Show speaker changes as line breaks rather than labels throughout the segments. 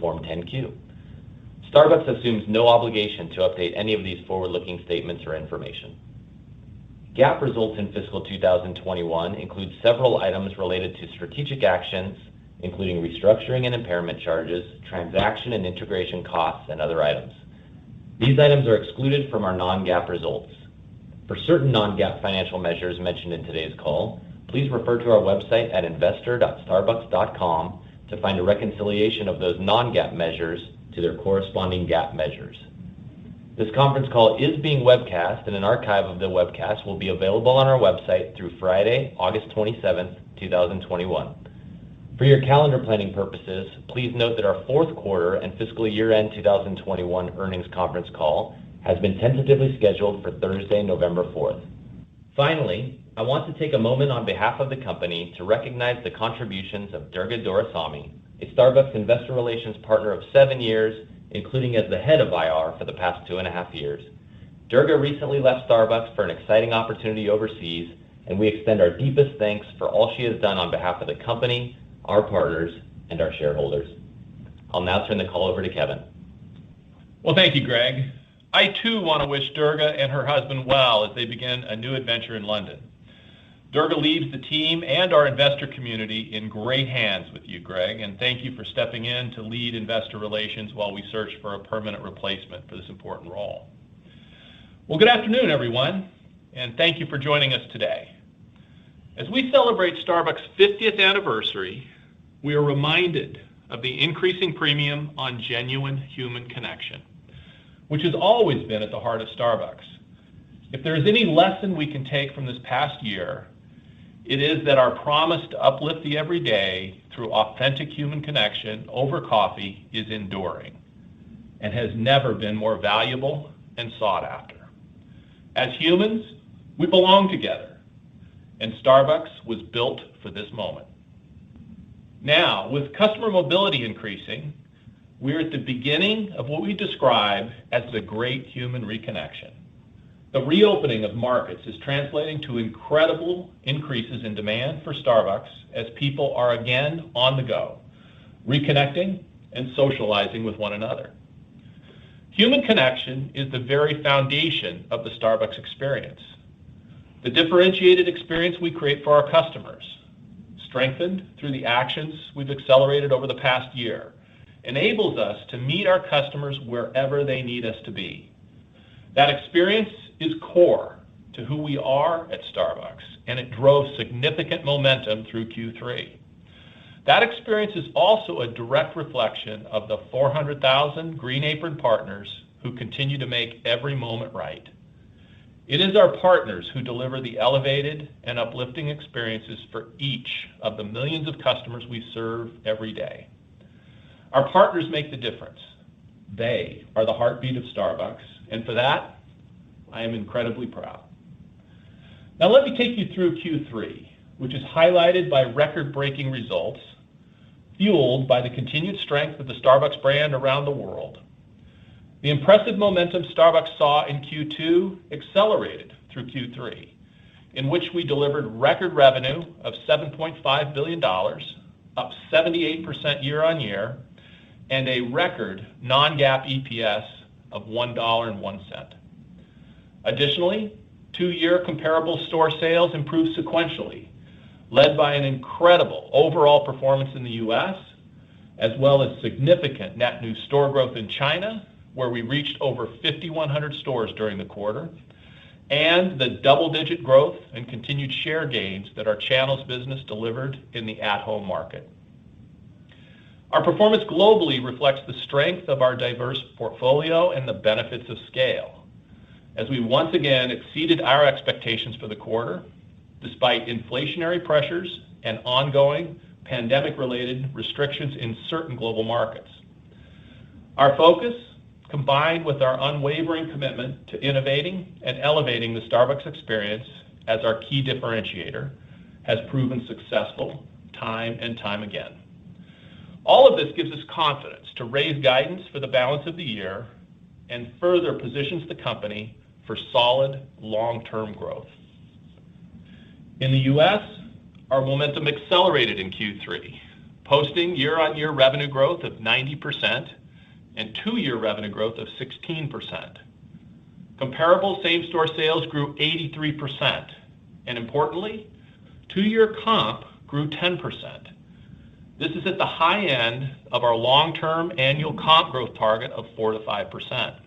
Form 10-Q. Starbucks assumes no obligation to update any of these forward-looking statements or information. GAAP results in fiscal 2021 include several items related to strategic actions, including restructuring and impairment charges, transaction and integration costs, and other items. These items are excluded from our non-GAAP results. For certain non-GAAP financial measures mentioned in today's call, please refer to our website at investor.starbucks.com to find a reconciliation of those non-GAAP measures to their corresponding GAAP measures. This conference call is being webcast, and an archive of the webcast will be available on our website through Friday, August 27th, 2021. For your calendar planning purposes, please note that our fourth quarter and fiscal year-end 2021 earnings conference call has been tentatively scheduled for Thursday, November 4th. Finally, I want to take a moment on behalf of the company to recognize the contributions of Durga Doraisamy, a Starbucks investor relations partner of 7 years, including as the head of IR for the past 2.5 years. Durga recently left Starbucks for an exciting opportunity overseas, and we extend our deepest thanks for all she has done on behalf of the company, our partners, and our shareholders. I'll now turn the call over to Kevin.
Well, thank you, Greg. I too want to wish Durga and her husband well as they begin a new adventure in London. Durga leaves the team and our investor community in great hands with you, Greg, and thank you for stepping in to lead investor relations while we search for a permanent replacement for this important role. Well, good afternoon, everyone, and thank you for joining us today. As we celebrate Starbucks' 50th anniversary, we are reminded of the increasing premium on genuine human connection, which has always been at the heart of Starbucks. If there is any lesson we can take from this past year, it is that our promise to uplift the everyday through authentic human connection over coffee is enduring and has never been more valuable and sought after. As humans, we belong together, and Starbucks was built for this moment. Now, with customer mobility increasing, we're at the beginning of what we describe as the great human reconnection. The reopening of markets is translating to incredible increases in demand for Starbucks as people are again on the go, reconnecting and socializing with one another. Human connection is the very foundation of the Starbucks experience. The differentiated experience we create for our customers, strengthened through the actions we've accelerated over the past year, enables us to meet our customers wherever they need us to be. That experience is core to who we are at Starbucks, and it drove significant momentum through Q3. That experience is also a direct reflection of the 400,000 Green Apron partners who continue to make every moment right. It is our partners who deliver the elevated and uplifting experiences for each of the millions of customers we serve every day. Our partners make the difference. They are the heartbeat of Starbucks, and for that, I am incredibly proud. Now let me take you through Q3, which is highlighted by record-breaking results, fueled by the continued strength of the Starbucks brand around the world. The impressive momentum Starbucks saw in Q2 accelerated through Q3, in which we delivered record revenue of $7.5 billion, up 78% year on year, and a record non-GAAP EPS of $1.01. Additionally, two-year comparable store sales improved sequentially, led by an incredible overall performance in the U.S., as well as significant net new store growth in China, where we reached over 5,100 stores during the quarter, and the double-digit growth and continued share gains that our channels business delivered in the at-home market. Our performance globally reflects the strength of our diverse portfolio and the benefits of scale, as we once again exceeded our expectations for the quarter, despite inflationary pressures and ongoing pandemic-related restrictions in certain global markets. Our focus, combined with our unwavering commitment to innovating and elevating the Starbucks experience as our key differentiator, has proven successful time and time again. All of this gives us confidence to raise guidance for the balance of the year and further positions the company for solid long-term growth. In the U.S., our momentum accelerated in Q3, posting year-on-year revenue growth of 90% and two-year revenue growth of 16%. Comparable same-store sales grew 83%, and importantly, two-year comp grew 10%. This is at the high end of our long-term annual comp growth target of 4 to 5%.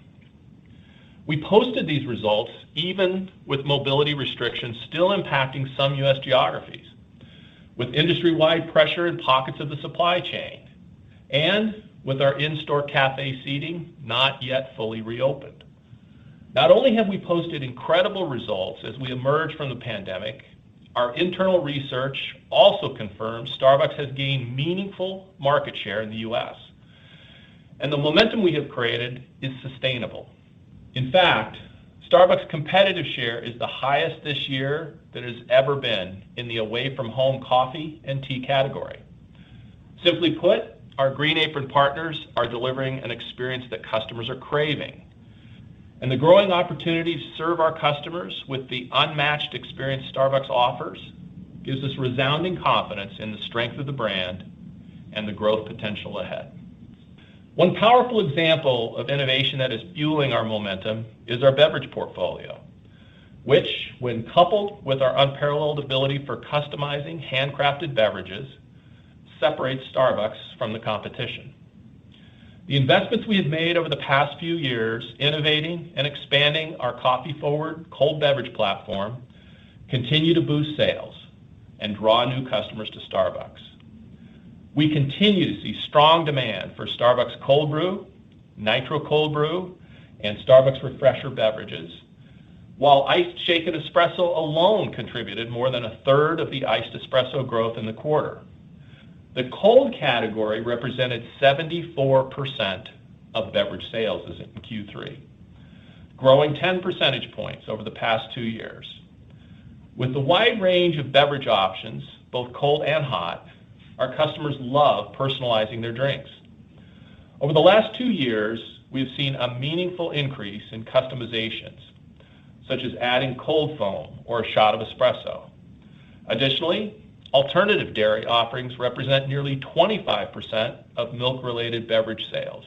We posted these results even with mobility restrictions still impacting some U.S. geographies, with industry-wide pressure in pockets of the supply chain, and with our in-store cafe seating not yet fully reopened. Not only have we posted incredible results as we emerge from the pandemic, our internal research also confirms Starbucks has gained meaningful market share in the U.S. And the momentum we have created is sustainable. In fact, Starbucks' competitive share is the highest this year that has ever been in the away-from-home coffee and tea category. Simply put, our Green Apron partners are delivering an experience that customers are craving. And the growing opportunity to serve our customers with the unmatched experience Starbucks offers gives us resounding confidence in the strength of the brand and the growth potential ahead. One powerful example of innovation that is fueling our momentum is our beverage portfolio, which, when coupled with our unparalleled ability for customizing handcrafted beverages, separates Starbucks from the competition. The investments we have made over the past few years, innovating and expanding our coffee-forward cold beverage platform, continue to boost sales and draw new customers to Starbucks. We continue to see strong demand for Starbucks Cold Brew, Nitro Cold Brew, and Starbucks Refresher beverages, while iced shaken espresso alone contributed more than a third of the iced espresso growth in the quarter. The cold category represented 74% of beverage sales in Q3, growing 10 percentage points over the past 2 years. With the wide range of beverage options, both cold and hot, our customers love personalizing their drinks. Over the last 2 years, we've seen a meaningful increase in customizations, such as adding cold foam or a shot of espresso. Additionally, alternative dairy offerings represent nearly 25% of milk-related beverage sales,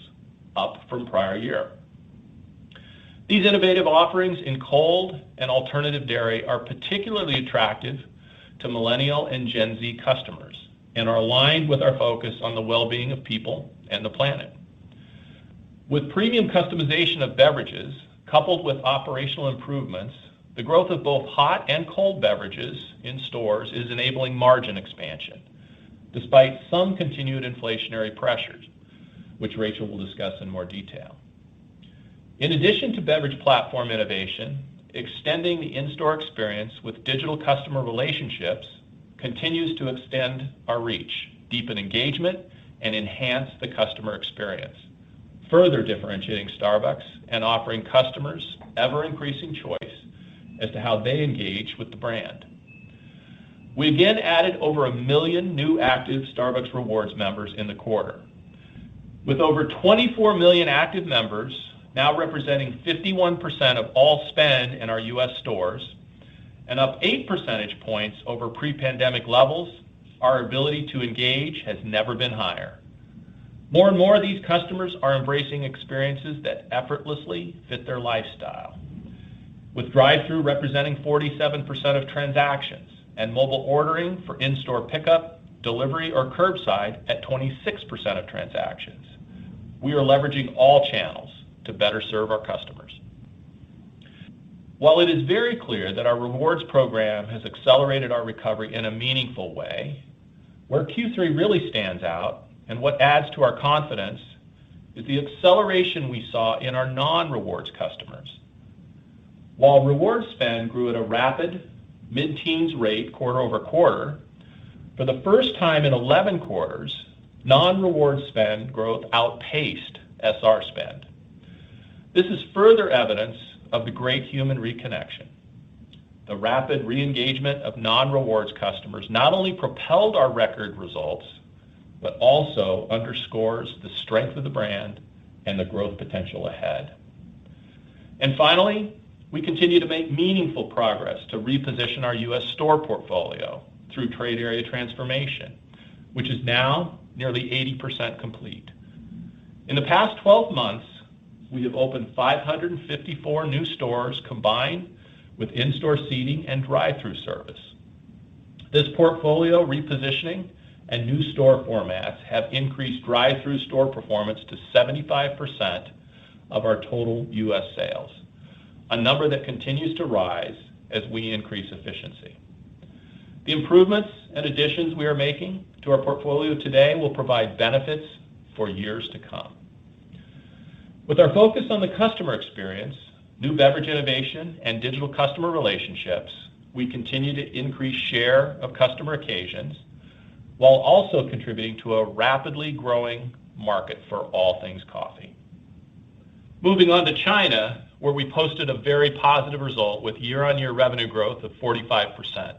up from prior year. These innovative offerings in cold and alternative dairy are particularly attractive to Millennial and Gen Z customers and are aligned with our focus on the well-being of people and the planet. With premium customization of beverages, coupled with operational improvements, the growth of both hot and cold beverages in stores is enabling margin expansion, despite some continued inflationary pressures, which Rachel will discuss in more detail. In addition to beverage platform innovation, extending the in-store experience with digital customer relationships continues to extend our reach, deepen engagement, and enhance the customer experience, further differentiating Starbucks and offering customers ever-increasing choice as to how they engage with the brand. We again added over 1 million new active Starbucks Rewards members in the quarter, with over 24 million active members now representing 51% of all spend in our U.S. stores, and up 8 percentage points over pre-pandemic levels. Our ability to engage has never been higher. More and more of these customers are embracing experiences that effortlessly fit their lifestyle, with drive-thru representing 47% of transactions and mobile ordering for in-store pickup, delivery, or curbside at 26% of transactions. We are leveraging all channels to better serve our customers. While it is very clear that our rewards program has accelerated our recovery in a meaningful way, where Q3 really stands out and what adds to our confidence is the acceleration we saw in our non-rewards customers. While reward spend grew at a rapid mid-teens rate quarter over quarter, for the first time in 11 quarters, non-reward spend growth outpaced SR spend. This is further evidence of the great human reconnection. The rapid re-engagement of non-rewards customers not only propelled our record results, but also underscores the strength of the brand and the growth potential ahead. And finally, we continue to make meaningful progress to reposition our U.S. store portfolio through trade area transformation, which is now nearly 80% complete. In the past 12 months, we have opened 554 new stores combined with in-store seating and drive-through service. This portfolio repositioning and new store formats have increased drive-through store performance to 75% of our total U.S. sales, a number that continues to rise as we increase efficiency. The improvements and additions we are making to our portfolio today will provide benefits for years to come. With our focus on the customer experience, new beverage innovation, and digital customer relationships, we continue to increase share of customer occasions while also contributing to a rapidly growing market for all things coffee. Moving on to China, where we posted a very positive result with year-on-year revenue growth of 45%.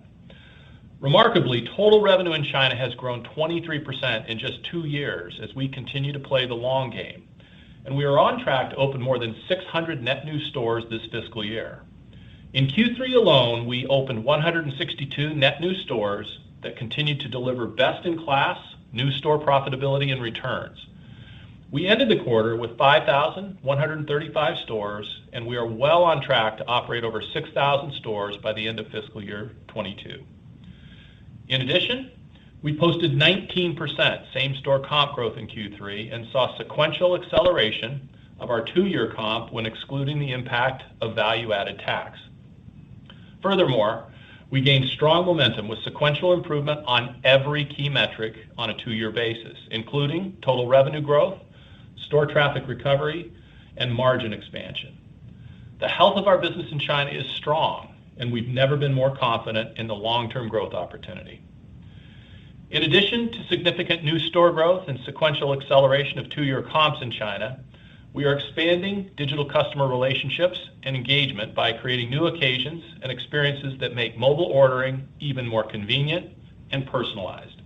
Remarkably, total revenue in China has grown 23% in just 2 years as we continue to play the long game, and we are on track to open more than 600 net new stores this fiscal year. In Q3 alone, we opened 162 net new stores that continue to deliver best-in-class new store profitability and returns. We ended the quarter with 5,135 stores, and we are well on track to operate over 6,000 stores by the end of fiscal year 22. In addition, we posted 19% same-store comp growth in Q3 and saw sequential acceleration of our 2-year comp when excluding the impact of value-added tax. Furthermore, we gained strong momentum with sequential improvement on every key metric on a 2-year basis, including total revenue growth, store traffic recovery, and margin expansion. The health of our business in China is strong, and we've never been more confident in the long-term growth opportunity. In addition to significant new store growth and sequential acceleration of 2-year comps in China, we are expanding digital customer relationships and engagement by creating new occasions and experiences that make mobile ordering even more convenient and personalized.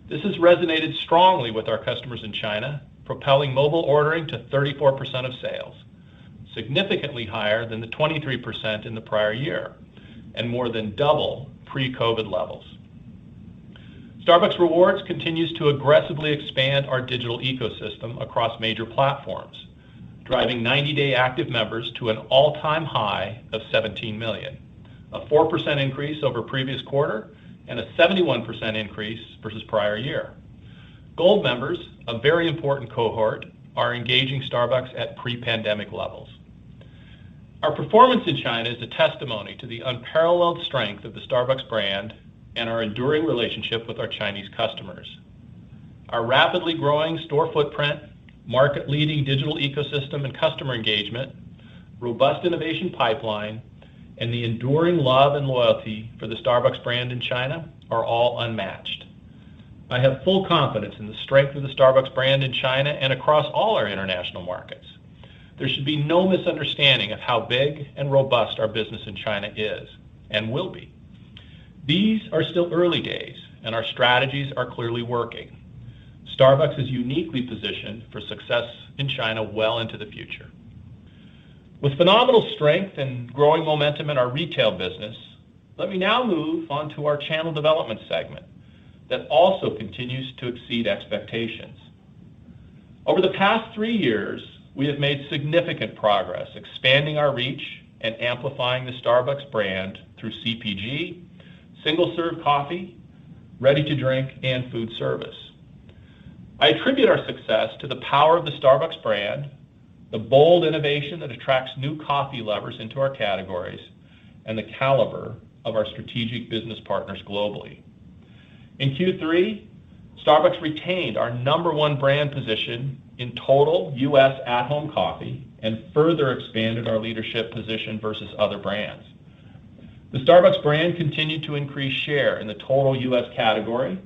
This has resonated strongly with our customers in China, propelling mobile ordering to 34% of sales, significantly higher than the 23% in the prior year, and more than double pre-COVID levels. Starbucks Rewards continues to aggressively expand our digital ecosystem across major platforms, driving 90-day active members to an all-time high of 17 million, a 4% increase over previous quarter and a 71% increase versus prior year. Gold members, a very important cohort, are engaging Starbucks at pre-pandemic levels. Our performance in China is a testimony to the unparalleled strength of the Starbucks brand and our enduring relationship with our Chinese customers. Our rapidly growing store footprint, market-leading digital ecosystem and customer engagement, robust innovation pipeline, and the enduring love and loyalty for the Starbucks brand in China are all unmatched. I have full confidence in the strength of the Starbucks brand in China and across all our international markets. There should be no misunderstanding of how big and robust our business in China is and will be. These are still early days, and our strategies are clearly working. Starbucks is uniquely positioned for success in China well into the future. With phenomenal strength and growing momentum in our retail business, let me now move on to our channel development segment that also continues to exceed expectations. Over the past 3 years, we have made significant progress expanding our reach and amplifying the Starbucks brand through CPG, single-serve coffee, ready-to-drink, and food service. I attribute our success to the power of the Starbucks brand, the bold innovation that attracts new coffee lovers into our categories, and the caliber of our strategic business partners globally. In Q3, Starbucks retained our #1 brand position in total U.S. at-home coffee and further expanded our leadership position versus other brands. The Starbucks brand continued to increase share in the total U.S. category,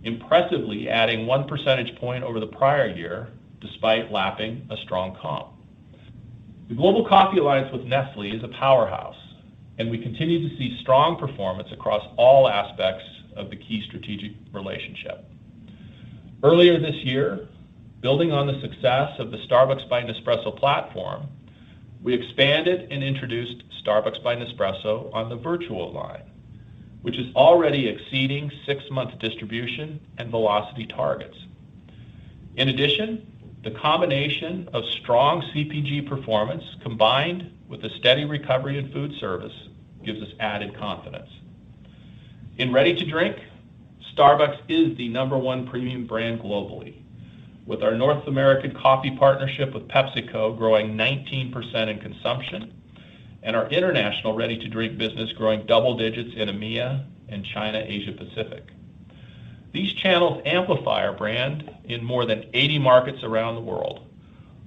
impressively adding 1 percentage point over the prior year, despite lapping a strong comp. The Global Coffee Alliance with Nestlé is a powerhouse, and we continue to see strong performance across all aspects of the key strategic relationship. Earlier this year, building on the success of the Starbucks by Nespresso platform, we expanded and introduced Starbucks by Nespresso on the virtual line. which is already exceeding 6-month distribution and velocity targets. In addition, the combination of strong CPG performance combined with a steady recovery in food service gives us added confidence. In ready-to-drink, Starbucks is the #1 premium brand globally, with our North American coffee partnership with PepsiCo growing 19% in consumption, and our international ready-to-drink business growing double digits in EMEA and China, Asia Pacific. These channels amplify our brand in more than 80 markets around the world,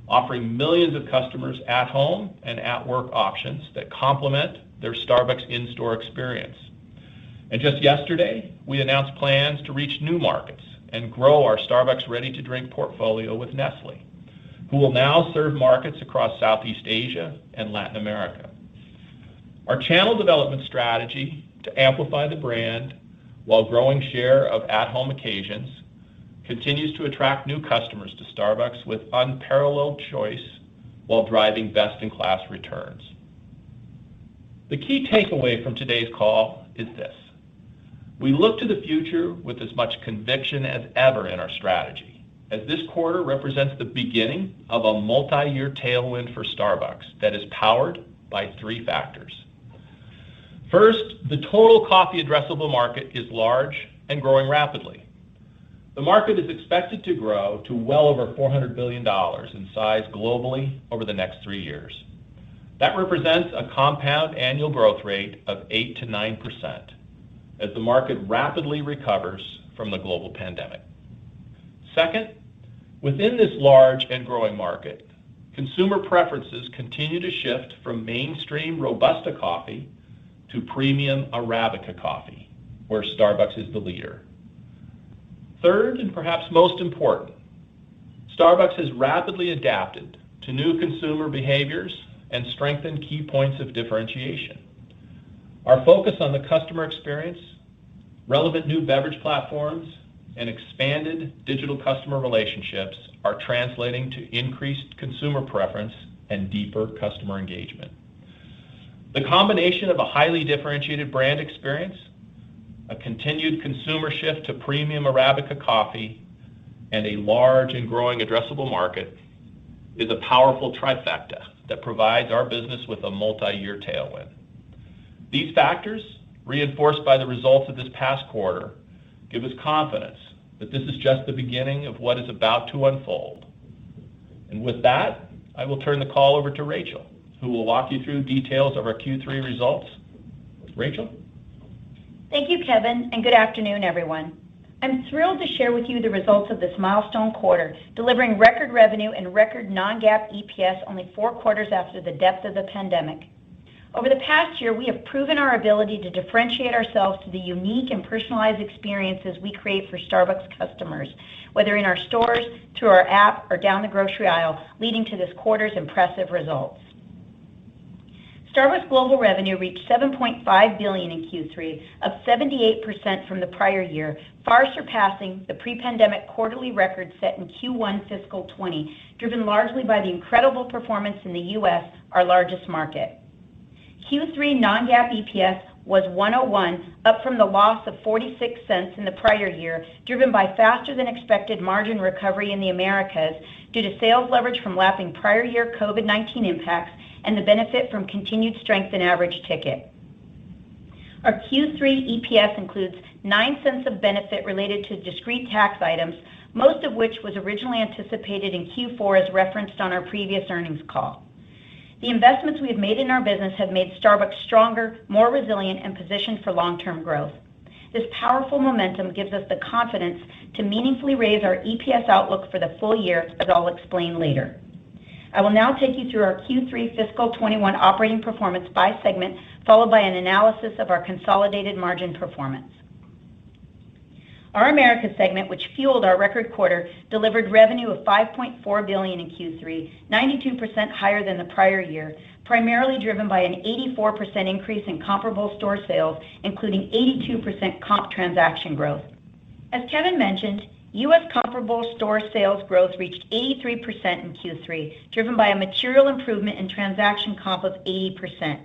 offering millions of customers at home and at work options that complement their Starbucks in-store experience. And just yesterday, we announced plans to reach new markets and grow our Starbucks ready-to-drink portfolio with Nestle, who will now serve markets across Southeast Asia and Latin America. Our channel development strategy to amplify the brand while growing share of at-home occasions continues to attract new customers to Starbucks with unparalleled choice while driving best-in-class returns. The key takeaway from today's call is this. We look to the future with as much conviction as ever in our strategy, as this quarter represents the beginning of a multi-year tailwind for Starbucks that is powered by 3 factors. First, the total coffee addressable market is large and growing rapidly. The market is expected to grow to well over $400 billion in size globally over the next 3 years. That represents a compound annual growth rate of 8 to 9% as the market rapidly recovers from the global pandemic. Second, within this large and growing market, consumer preferences continue to shift from mainstream Robusta coffee to premium Arabica coffee, where Starbucks is the leader. Third, and perhaps most important, Starbucks has rapidly adapted to new consumer behaviors and strengthened key points of differentiation. Our focus on the customer experience, relevant new beverage platforms, and expanded digital customer relationships are translating to increased consumer preference and deeper customer engagement. The combination of a highly differentiated brand experience, a continued consumer shift to premium Arabica coffee, and a large and growing addressable market is a powerful trifecta that provides our business with a multi-year tailwind. These factors, reinforced by the results of this past quarter, give us confidence that this is just the beginning of what is about to unfold. And with that, I will turn the call over to Rachel, who will walk you through details of our Q3 results. Rachel?
Thank you, Kevin, and good afternoon, everyone. I'm thrilled to share with you the results of this milestone quarter, delivering record revenue and record non-GAAP EPS only 4 quarters after the depth of the pandemic. Over the past year, we have proven our ability to differentiate ourselves to the unique and personalized experiences we create for Starbucks customers, whether in our stores, through our app, or down the grocery aisle, leading to this quarter's impressive results. Starbucks global revenue reached $7.5 billion in Q3, up 78% from the prior year, far surpassing the pre-pandemic quarterly record set in Q1 fiscal 20, driven largely by the incredible performance in the U.S., our largest market. Q3 non-GAAP EPS was $1.01, up from the loss of 46 cents in the prior year, driven by faster than expected margin recovery in the Americas due to sales leverage from lapping prior year COVID-19 impacts and the benefit from continued strength in average ticket. Our Q3 EPS includes 9 cents of benefit related to discrete tax items, most of which was originally anticipated in Q4 as referenced on our previous earnings call. The investments we have made in our business have made Starbucks stronger, more resilient, and positioned for long-term growth. This powerful momentum gives us the confidence to meaningfully raise our EPS outlook for the full year, as I'll explain later. I will now take you through our Q3 fiscal 21 operating performance by segment, followed by an analysis of our consolidated margin performance. Our Americas segment, which fueled our record quarter, delivered revenue of $5.4 billion in Q3, 92% higher than the prior year, primarily driven by an 84% increase in comparable store sales, including 82% comp transaction growth. As Kevin mentioned, U.S. comparable store sales growth reached 83% in Q3, driven by a material improvement in transaction comp of 80%.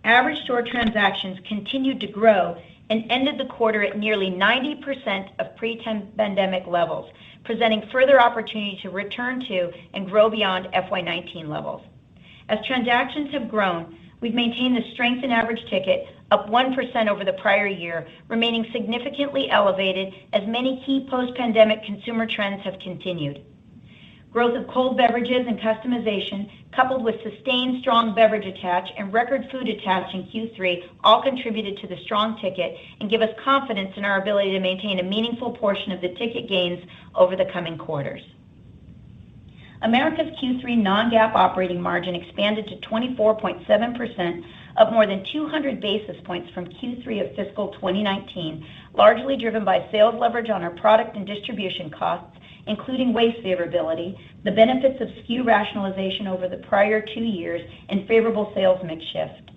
Average store transactions continued to grow and ended the quarter at nearly 90% of pre-pandemic levels, presenting further opportunity to return to and grow beyond FY19 levels. As transactions have grown, we've maintained the strength in average ticket, up 1% over the prior year, remaining significantly elevated as many key post-pandemic consumer trends have continued. Growth of cold beverages and customization, coupled with sustained strong beverage attach and record food attach in Q3, all contributed to the strong ticket and give us confidence in our ability to maintain a meaningful portion of the ticket gains over the coming quarters. America's Q3 non-GAAP operating margin expanded to 24.7%, up more than 200 basis points from Q3 of fiscal 2019, largely driven by sales leverage on our product and distribution costs, including waste favorability, the benefits of SKU rationalization over the prior 2 years, and favorable sales mix shift.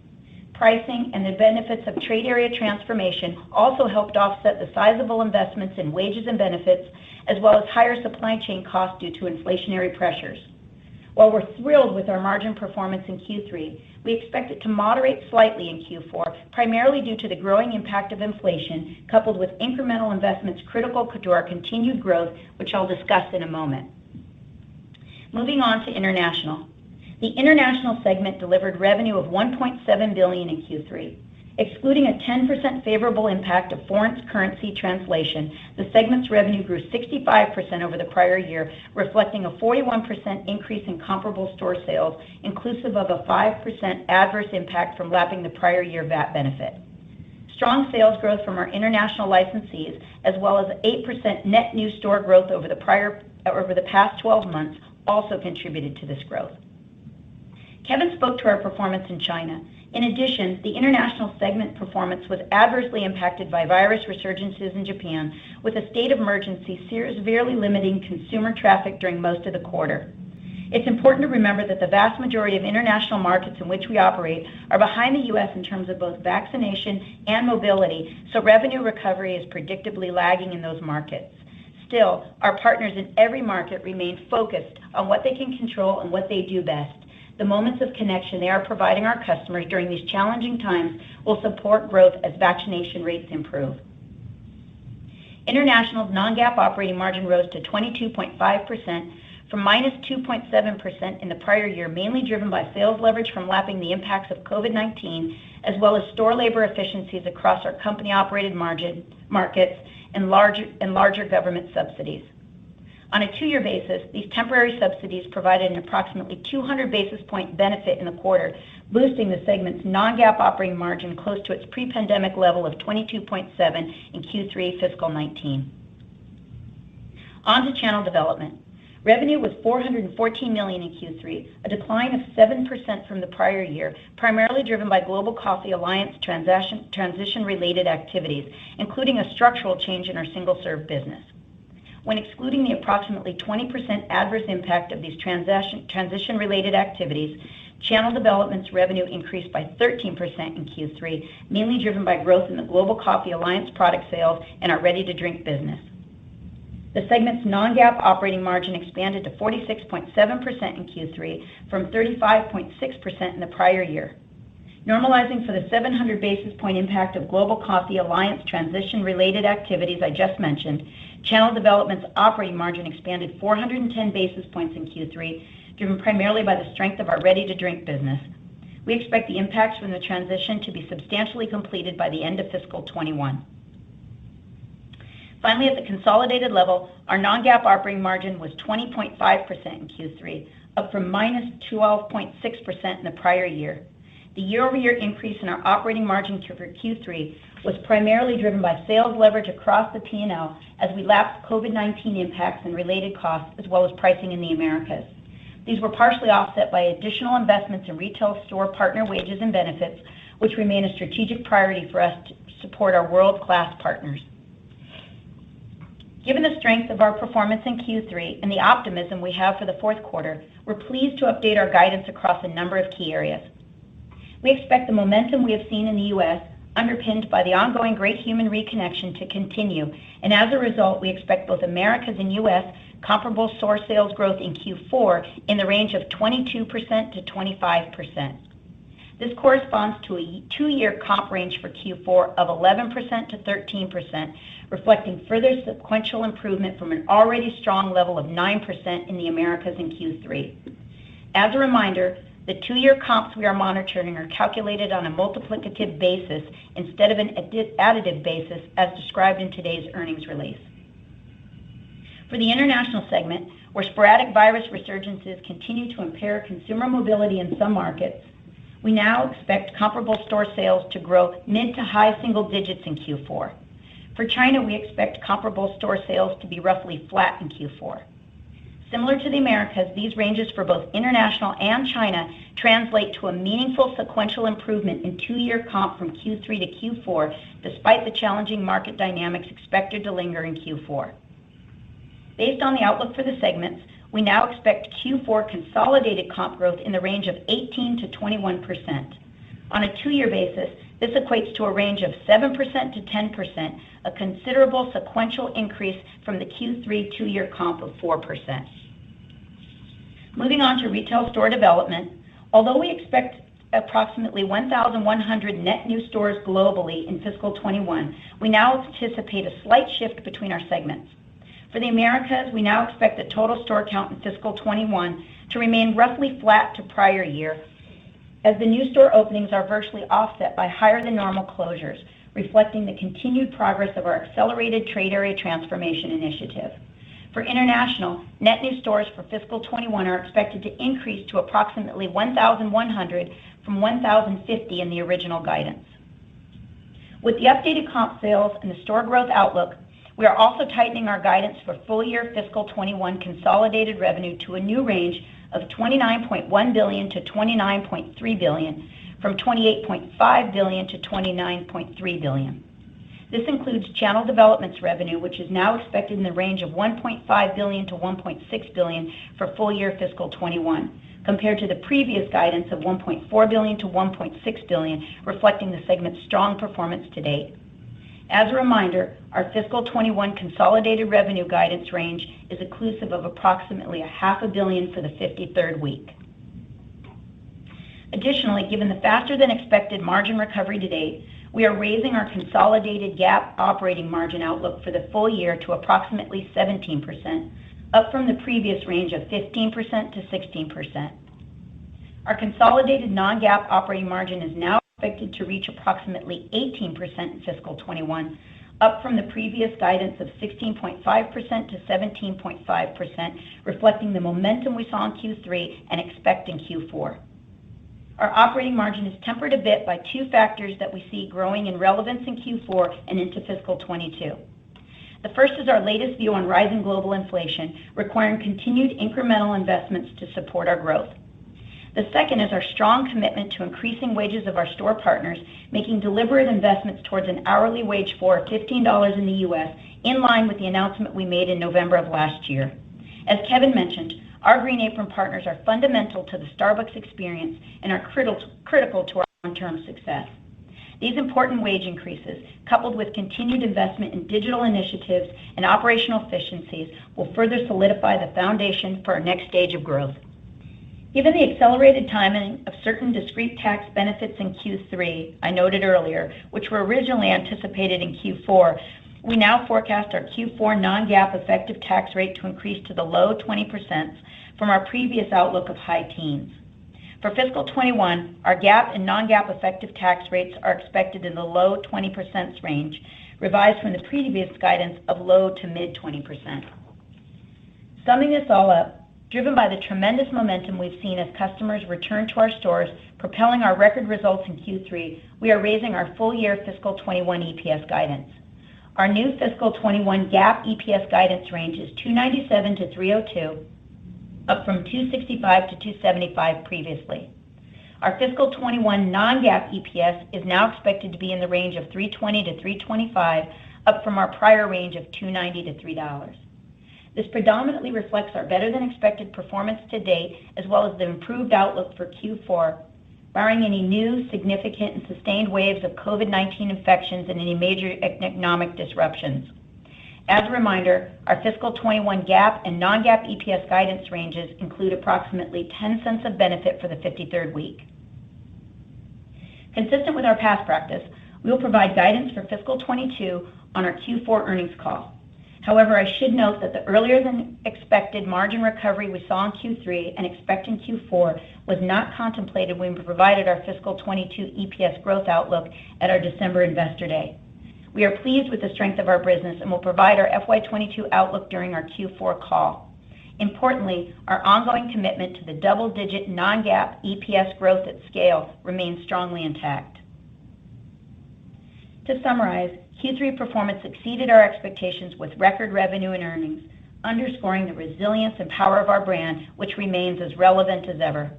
Pricing and the benefits of trade area transformation also helped offset the sizable investments in wages and benefits, as well as higher supply chain costs due to inflationary pressures. While we're thrilled with our margin performance in Q3, we expect it to moderate slightly in Q4, primarily due to the growing impact of inflation, coupled with incremental investments critical to our continued growth, which I'll discuss in a moment. Moving on to international. The international segment delivered revenue of $1.7 billion in Q3. Excluding a 10% favorable impact of foreign currency translation, the segment's revenue grew 65% over the prior year, reflecting a 41% increase in comparable store sales, inclusive of a 5% adverse impact from lapping the prior year VAT benefit. Strong sales growth from our international licensees, as well as 8% net new store growth over the past 12 months, also contributed to this growth. Kevin spoke to our performance in China. In addition, the international segment performance was adversely impacted by virus resurgences in Japan, with a state of emergency severely limiting consumer traffic during most of the quarter. It's important to remember that the vast majority of international markets in which we operate are behind the U.S. in terms of both vaccination and mobility, so revenue recovery is predictably lagging in those markets. Still, our partners in every market remain focused on what they can control and what they do best. The moments of connection they are providing our customers during these challenging times will support growth as vaccination rates improve. International's non-GAAP operating margin rose to 22.5% from -2.7% in the prior year, mainly driven by sales leverage from lapping the impacts of COVID-19, as well as store labor efficiencies across our company-operated markets and larger government subsidies. On a 2-year basis, these temporary subsidies provided an approximately 200 basis point benefit in the quarter, boosting the segment's non-GAAP operating margin close to its pre-pandemic level of 22.7% in Q3 fiscal 19. On to channel development. Revenue was $414 million in Q3, a decline of 7% from the prior year, primarily driven by Global Coffee Alliance transition-related activities, including a structural change in our single-serve business. When excluding the approximately 20% adverse impact of these transition-related activities, channel development's revenue increased by 13% in Q3, mainly driven by growth in the Global Coffee Alliance product sales and our ready-to-drink business. The segment's non-GAAP operating margin expanded to 46.7% in Q3 from 35.6% in the prior year. Normalizing for the 700 basis point impact of Global Coffee Alliance transition-related activities I just mentioned, channel development's operating margin expanded 410 basis points in Q3, driven primarily by the strength of our ready-to-drink business. We expect the impacts from the transition to be substantially completed by the end of fiscal 21. Finally, at the consolidated level, our non-GAAP operating margin was 20.5% in Q3, up from -12.6% in the prior year. The year-over-year increase in our operating margin for Q3 was primarily driven by sales leverage across the P&L as we lapped COVID-19 impacts and related costs, as well as pricing in the Americas. These were partially offset by additional investments in retail store partner wages and benefits, which remain a strategic priority for us to support our world-class partners. Given the strength of our performance in Q3 and the optimism we have for the fourth quarter, we're pleased to update our guidance across a number of key areas. We expect the momentum we have seen in the U.S., underpinned by the ongoing Great Human Reconnection, to continue, and as a result, we expect both Americas and U.S. comparable store sales growth in Q4 in the range of 22% to 25%. This corresponds to a two-year comp range for Q4 of 11% to 13%, reflecting further sequential improvement from an already strong level of 9% in the Americas in Q3. As a reminder, the two-year comps we are monitoring are calculated on a multiplicative basis instead of an additive basis as described in today's earnings release. For the international segment, where sporadic virus resurgences continue to impair consumer mobility in some markets, we now expect comparable store sales to grow mid to high single digits in Q4. For China, we expect comparable store sales to be roughly flat in Q4. Similar to the Americas, these ranges for both international and China translate to a meaningful sequential improvement in two-year comp from Q3 to Q4, despite the challenging market dynamics expected to linger in Q4. Based on the outlook for the segments, we now expect Q4 consolidated comp growth in the range of 18 to 21%. On a two-year basis, this equates to a range of 7% to 10%, a considerable sequential increase from the Q3 two-year comp of 4%. Moving on to retail store development, although we expect approximately 1,100 net new stores globally in fiscal 21, we now anticipate a slight shift between our segments. For the Americas, we now expect the total store count in fiscal 21 to remain roughly flat to prior year, as the new store openings are virtually offset by higher than normal closures, reflecting the continued progress of our accelerated trade area transformation initiative. For international, net new stores for fiscal 21 are expected to increase to approximately 1,100 from 1,050 in the original guidance. With the updated comp sales and the store growth outlook, we are also tightening our guidance for full year fiscal 21 consolidated revenue to a new range of $29.1 billion to $29.3 billion, from $28.5 billion to $29.3 billion. This includes Channel Development's revenue, which is now expected in the range of $1.5 billion to $1.6 billion for full year fiscal 21, compared to the previous guidance of $1.4 billion to $1.6 billion, reflecting the segment's strong performance to date. As a reminder, our fiscal 21 consolidated revenue guidance range is inclusive of approximately $500 million for the 53rd week. Additionally, given the faster than expected margin recovery to date, we are raising our consolidated GAAP operating margin outlook for the full year to approximately 17%, up from the previous range of 15% to 16%. Our consolidated non-GAAP operating margin is now expected to reach approximately 18% in fiscal 21, up from the previous guidance of 16.5% to 17.5%, reflecting the momentum we saw in Q3 and expect in Q4. Our operating margin is tempered a bit by two factors that we see growing in relevance in Q4 and into fiscal 22. The first is our latest view on rising global inflation, requiring continued incremental investments to support our growth. The second is our strong commitment to increasing wages of our store partners, making deliberate investments towards an hourly wage floor of $15 in the U.S., in line with the announcement we made in November of last year. As Kevin mentioned, our Green Apron partners are fundamental to the Starbucks experience and are critical to our long-term success. These important wage increases, coupled with continued investment in digital initiatives and operational efficiencies, will further solidify the foundation for our next stage of growth. Given the accelerated timing of certain discrete tax benefits in Q3, I noted earlier, which were originally anticipated in Q4, we now forecast our Q4 non-GAAP effective tax rate to increase to the low 20% from our previous outlook of high teens. For fiscal 21, our GAAP and non-GAAP effective tax rates are expected in the low 20% range, revised from the previous guidance of low to mid 20%. Summing this all up, driven by the tremendous momentum we've seen as customers return to our stores, propelling our record results in Q3, we are raising our full year fiscal 21 EPS guidance. Our new fiscal 21 GAAP EPS guidance range is $2.97 to $3.02, up from $2.65 to $2.75 previously. Our fiscal 21 non-GAAP EPS is now expected to be in the range of $3.20 to $3.25, up from our prior range of $2.90 to $3. This predominantly reflects our better than expected performance to date, as well as the improved outlook for Q4, barring any new, significant, and sustained waves of COVID-19 infections and any major economic disruptions. As a reminder, our fiscal 21 GAAP and non-GAAP EPS guidance ranges include approximately 10 cents of benefit for the 53rd week. Consistent with our past practice, we will provide guidance for fiscal 22 on our Q4 earnings call. However, I should note that the earlier than expected margin recovery we saw in Q3 and expect in Q4 was not contemplated when we provided our fiscal 22 EPS growth outlook at our December Investor Day. We are pleased with the strength of our business and will provide our FY22 outlook during our Q4 call. Importantly, our ongoing commitment to the double-digit non-GAAP EPS growth at scale remains strongly intact. To summarize, Q3 performance exceeded our expectations with record revenue and earnings, underscoring the resilience and power of our brand, which remains as relevant as ever.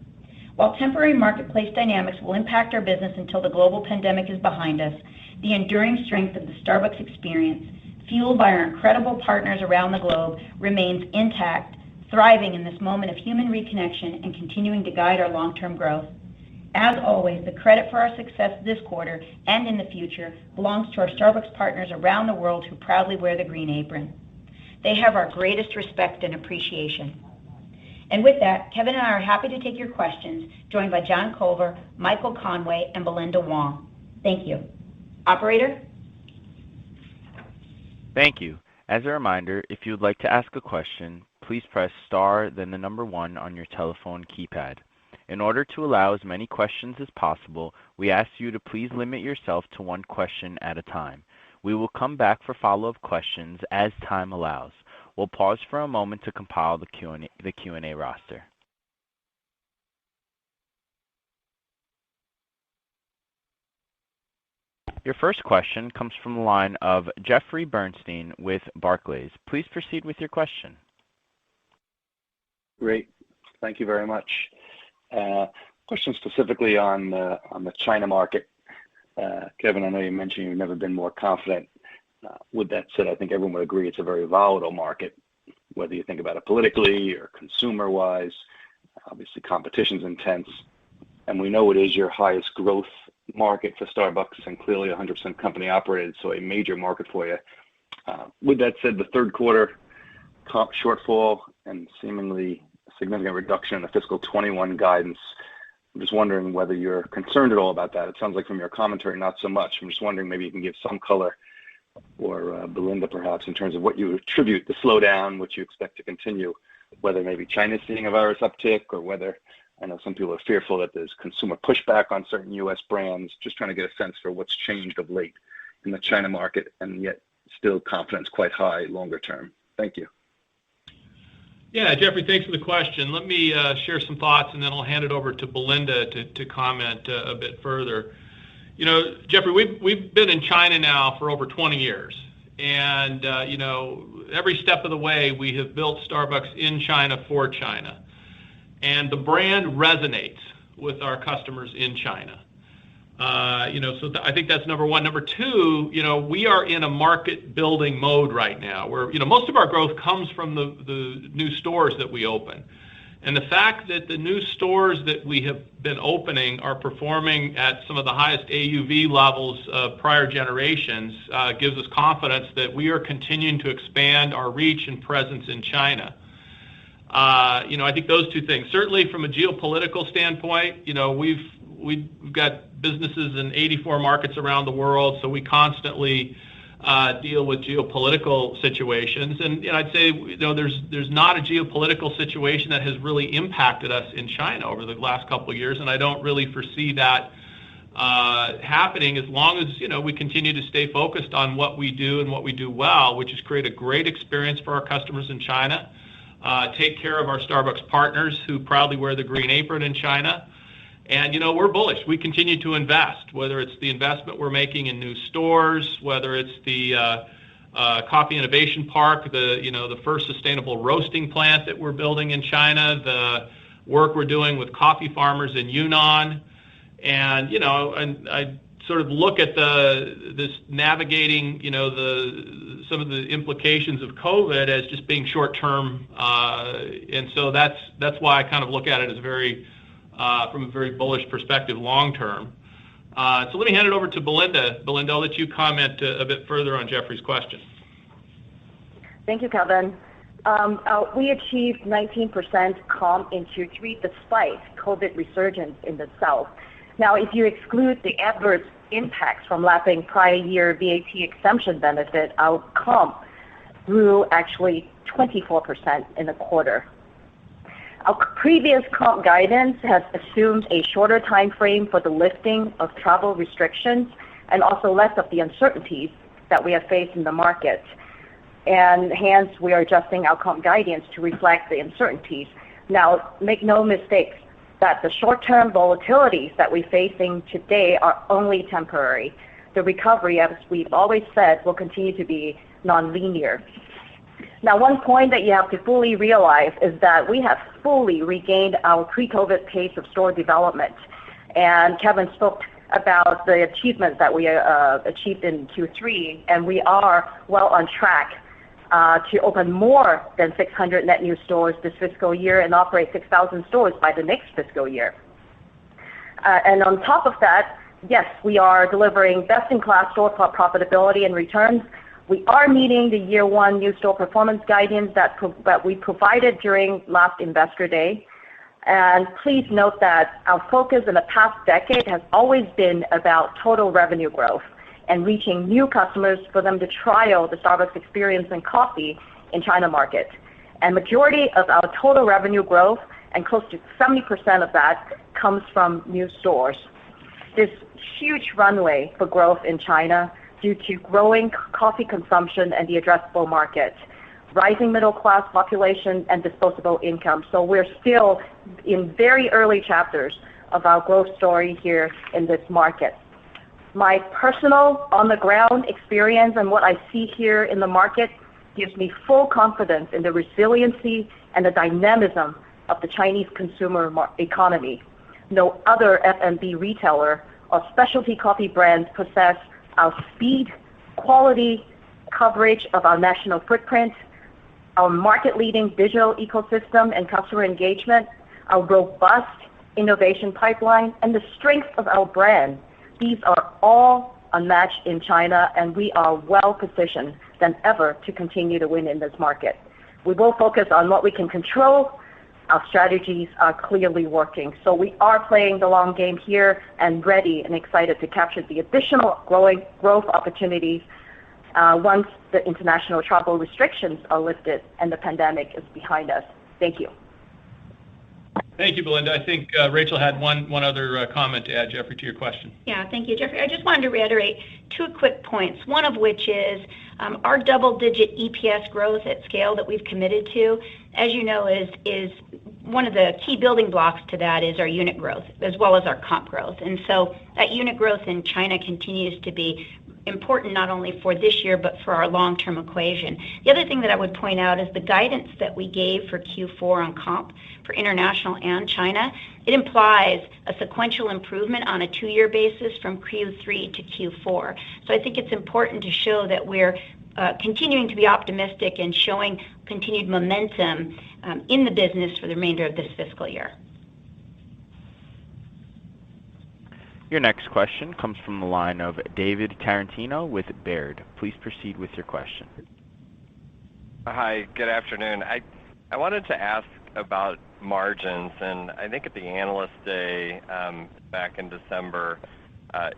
While temporary marketplace dynamics will impact our business until the global pandemic is behind us, the enduring strength of the Starbucks experience, fueled by our incredible partners around the globe, remains intact, thriving in this moment of human reconnection and continuing to guide our long-term growth. As always, the credit for our success this quarter and in the future belongs to our Starbucks partners around the world who proudly wear the green apron. They have our greatest respect and appreciation. And with that, Kevin and I are happy to take your questions, joined by John Culver, Michael Conway, and Belinda Wong. Thank you. Operator?
Thank you. As a reminder, if you would like to ask a question, please press star, then the number 1 on your telephone keypad. In order to allow as many questions as possible, we ask you to please limit yourself to one question at a time. We will come back for follow-up questions as time allows. We'll pause for a moment to compile the Q&A roster. Your first question comes from the line of Jeffrey Bernstein with Barclays. Please proceed with your question.
Great. Thank you very much. Question specifically on the China market. Kevin, I know you mentioned you've never been more confident. With that said, I think everyone would agree it's a very volatile market, whether you think about it politically or consumer-wise. Obviously, competition's intense, and we know it is your highest growth market for Starbucks and clearly 100% company operated, so a major market for you. With that said, the third quarter comp shortfall and seemingly significant reduction in the fiscal 21 guidance. I'm just wondering whether you're concerned at all about that. It sounds like from your commentary, not so much. I'm just wondering maybe you can give some color, or Belinda perhaps, in terms of what you attribute the slowdown, what you expect to continue, whether maybe China's seeing a virus uptick, or whether, I know some people are fearful that there's consumer pushback on certain U.S. brands. Just trying to get a sense for what's changed of late in the China market, and yet still confidence quite high longer term. Thank you.
Yeah, Jeffrey, thanks for the question. Let me share some thoughts, and then I'll hand it over to Belinda to comment a bit further. You know, Jeffrey, we've been in China now for over 20 years. And, every step of the way, we have built Starbucks in China for China. And the brand resonates with our customers in China. I think that's number one. Number two, we are in a market building mode right now where, most of our growth comes from the new stores that we open. And the fact that the new stores that we have been opening are performing at some of the highest AUV levels of prior generations gives us confidence that we are continuing to expand our reach and presence in China. I think those two things. Certainly from a geopolitical standpoint, we've got businesses in 84 markets around the world, so we constantly deal with geopolitical situations. And I'd say, there's not a geopolitical situation that has really impacted us in China over the last couple of years, and I don't really foresee that happening as long as, we continue to stay focused on what we do and what we do well, which is create a great experience for our customers in China, take care of our Starbucks partners who proudly wear the green apron in China. And, we're bullish. We continue to invest, whether it's the investment we're making in new stores, whether it's the Coffee Innovation Park, the first sustainable roasting plant that we're building in China, the work we're doing with coffee farmers in Yunnan. And, and I sort of look at this navigating, some of the implications of COVID as just being short-term. And so that's why I kind of look at it as from a very bullish perspective long-term. So let me hand it over to Belinda. Belinda, I'll let you comment a bit further on Jeffrey's question.
Thank you, Kevin. We achieved 19% comp in Q3 despite COVID resurgence in the South. Now, if you exclude the adverse impacts from lapping prior year VAT exemption benefit, our comp grew actually 24% in the quarter. Our previous comp guidance has assumed a shorter time frame for the lifting of travel restrictions and also less of the uncertainties that we have faced in the market. And hence, we are adjusting our comp guidance to reflect the uncertainties. Now, make no mistakes that the short-term volatilities that we're facing today are only temporary. The recovery, as we've always said, will continue to be non-linear. Now, one point that you have to fully realize is that we have fully regained our pre-COVID pace of store development. And Kevin spoke about the achievements that we achieved in Q3, and we are well on track to open more than 600 net new stores this fiscal year and operate 6,000 stores by the next fiscal year. And on top of that, yes, we are delivering best-in-class store profitability and returns. We are meeting the year one new store performance guidance that we provided during last Investor Day. And please note that our focus in the past decade has always been about total revenue growth and reaching new customers for them to trial the Starbucks experience and coffee in China market. And majority of our total revenue growth, and close to 70% of that, comes from new stores. There's huge runway for growth in China due to growing coffee consumption and the addressable market, rising middle class population, and disposable income. So we're still in very early chapters of our growth story here in this market. My personal on-the-ground experience and what I see here in the market gives me full confidence in the resiliency and the dynamism of the Chinese consumer economy. No other F&B retailer or specialty coffee brands possess our speed, quality, coverage of our national footprint, our market-leading digital ecosystem and customer engagement, our robust innovation pipeline, and the strength of our brand. These are all unmatched in China, and we are well positioned than ever to continue to win in this market. We will focus on what we can control. Our strategies are clearly working. So we are playing the long game here and ready and excited to capture the additional growth opportunities once the international travel restrictions are lifted and the pandemic is behind us. Thank you.
Thank you, Belinda. I think Rachel had one other comment to add, Jeffrey, to your question.
Yeah, thank you, Jeffrey. I just wanted to reiterate two quick points, one of which is our double-digit EPS growth at scale that we've committed to, as you know, is one of the key building blocks to that is our unit growth, as well as our comp growth. And so that unit growth in China continues to be important not only for this year, but for our long-term equation. The other thing that I would point out is the guidance that we gave for Q4 on comp for international and China. It implies a sequential improvement on a 2-year basis from Q3 to Q4. So I think it's important to show that we're continuing to be optimistic and showing continued momentum in the business for the remainder of this fiscal year.
Your next question comes from the line of David Tarantino with Baird. Please proceed with your question.
Hi, good afternoon. I wanted to ask about margins, and I think at the Analyst Day back in December,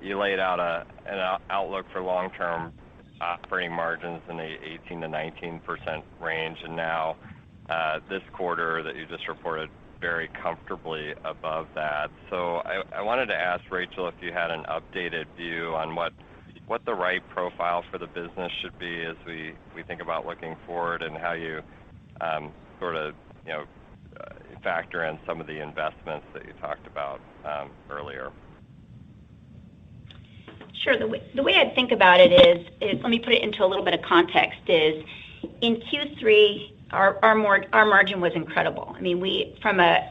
you laid out an outlook for long-term operating margins in the 18 to 19% range, and now this quarter that you just reported very comfortably above that. So I wanted to ask Rachel if you had an updated view on what the right profile for the business should be as we think about looking forward, and how you sort of factor in some of the investments that you talked about earlier.
Sure. The way I think about it is let me put it into a little bit of context. Is in Q3 our margin was incredible. I mean, we from a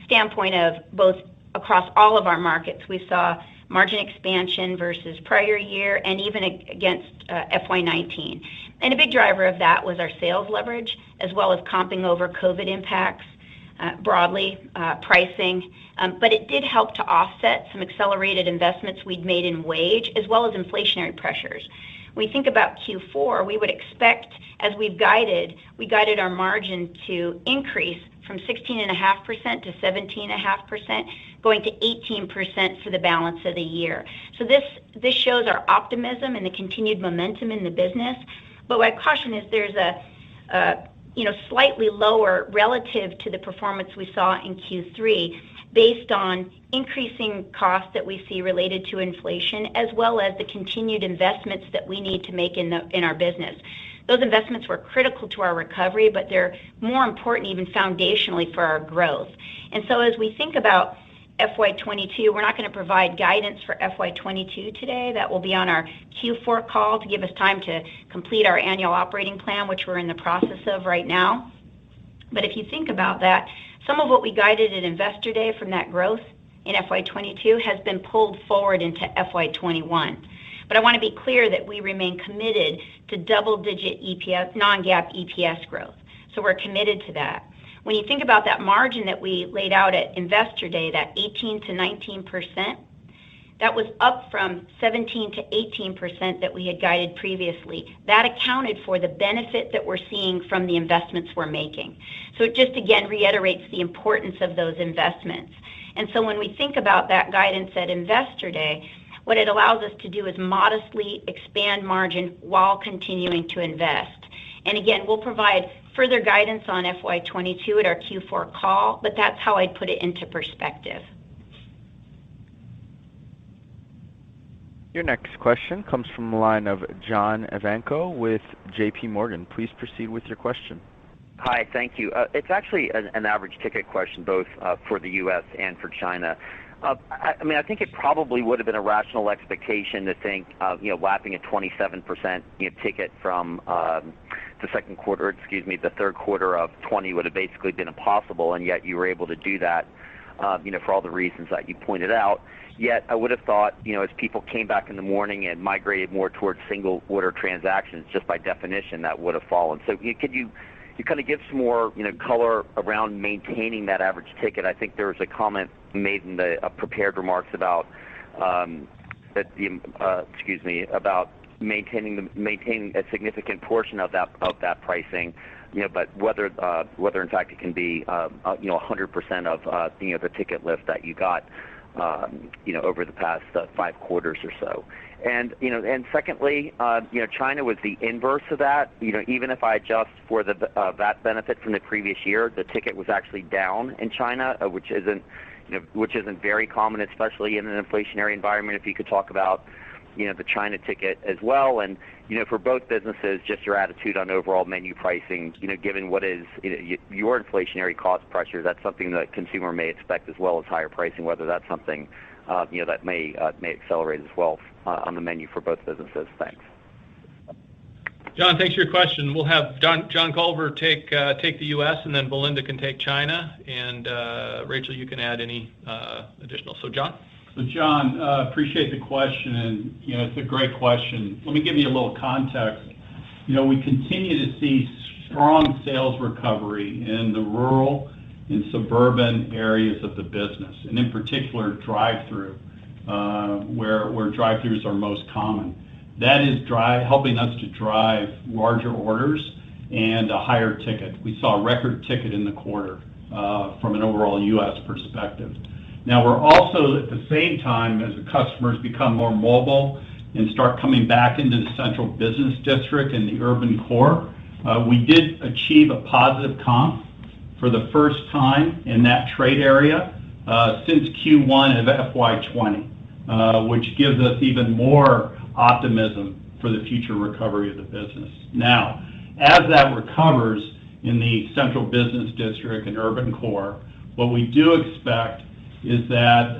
standpoint of both across all of our markets, we saw margin expansion versus prior year and even against FY19. And a big driver of that was our sales leverage, as well as comping over COVID impacts, broadly, pricing. But it did help to offset some accelerated investments we'd made in wage, as well as inflationary pressures. When we think about Q4, we would expect, as we guided our margin to increase from 16.5% to 17.5%, going to 18% for the balance of the year. So this shows our optimism and the continued momentum in the business. But what I caution is there's a slightly lower relative to the performance we saw in Q3, based on increasing costs that we see related to inflation, as well as the continued investments that we need to make in our business. Those investments were critical to our recovery, but they're more important even foundationally for our growth. And so as we think about FY22, we're not going to provide guidance for FY22 today. That will be on our Q4 call to give us time to complete our annual operating plan, which we're in the process of right now. But if you think about that, some of what we guided at Investor Day from that growth in FY22 has been pulled forward into FY21. But I want to be clear that we remain committed to double-digit EPS, non-GAAP EPS growth. So we're committed to that. When you think about that margin that we laid out at Investor Day, that 18 to 19%, that was up from 17 to 18% that we had guided previously. That accounted for the benefit that we're seeing from the investments we're making. So it just again reiterates the importance of those investments. And so when we think about that guidance at Investor Day, what it allows us to do is modestly expand margin while continuing to invest. And again, we'll provide further guidance on FY22 at our Q4 call, but that's how I'd put it into perspective.
Your next question comes from the line of John Ivankoe with JP Morgan. Please proceed with your question.
Hi, thank you. It's actually an average ticket question, both for the U.S. and for China. I think it probably would have been a rational expectation to think, lapping a 27% ticket from the third quarter of 20 would have basically been impossible, and yet you were able to do that, for all the reasons that you pointed out. Yet I would have thought, as people came back in the morning and migrated more towards single order transactions, just by definition, that would have fallen. So could you kind of give some more, color around maintaining that average ticket? I think there was a comment made in the prepared remarks about about maintaining a significant portion of that pricing, but whether in fact it can be 100% of the ticket lift that you got over the past 5 quarters or so. And secondly, China was the inverse of that. Even if I adjust for the VAT benefit from the previous year, the ticket was actually down in China, which isn't very common, especially in an inflationary environment. If you could talk about the China ticket as well, and for both businesses, just your attitude on overall menu pricing, given what is your inflationary cost pressure. That's something that consumer may expect, as well as higher pricing, whether that's something that may accelerate as well on the menu for both businesses. Thanks.
John, thanks for your question. We'll have John Culver take the U.S. and then Belinda can take China, and Rachel, you can add any additional. So John?
So John, appreciate the question, and it's a great question. Let me give you a little context. We continue to see strong sales recovery in the rural and suburban areas of the business, and in particular drive-through, where drive-throughs are most common. That is helping us to drive larger orders and a higher ticket. We saw a record ticket in the quarter from an overall U.S. perspective. Now we're also, at the same time, as the customers become more mobile and start coming back into the central business district and the urban core, we did achieve a positive comp for the first time in that trade area since Q1 of FY20, which gives us even more optimism for the future recovery of the business. Now, as that recovers in the central business district and urban core, what we do expect is that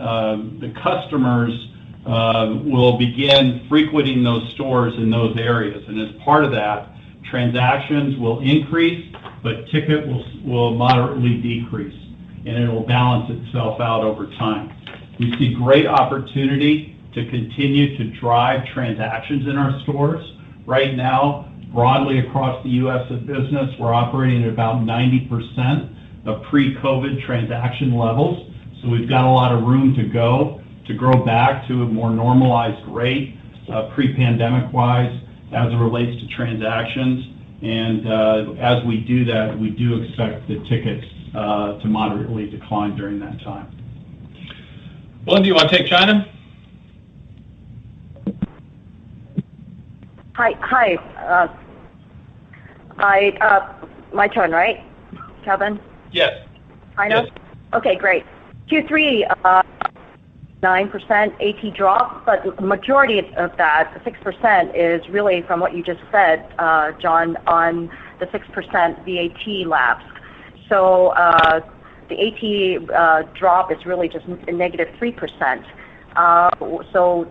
the customers will begin frequenting those stores in those areas. And as part of that, transactions will increase, but ticket will moderately decrease, and it will balance itself out over time. We see great opportunity to continue to drive transactions in our stores. Right now, broadly across the U.S. business, we're operating at about 90% of pre-COVID transaction levels. So we've got a lot of room to go to grow back to a more normalized rate, pre-pandemic-wise, as it relates to transactions. And as we do that, we do expect the tickets to moderately decline during that time.
Belinda, you want to take China?
Hi. My turn, right, Kevin?
Yes.
China?
Yes.
Okay, great. Q3, 9% AT drop, but the majority of that, 6%, is really from what you just said, John, on the 6% VAT lapse. So the AT drop is really just a negative 3%. So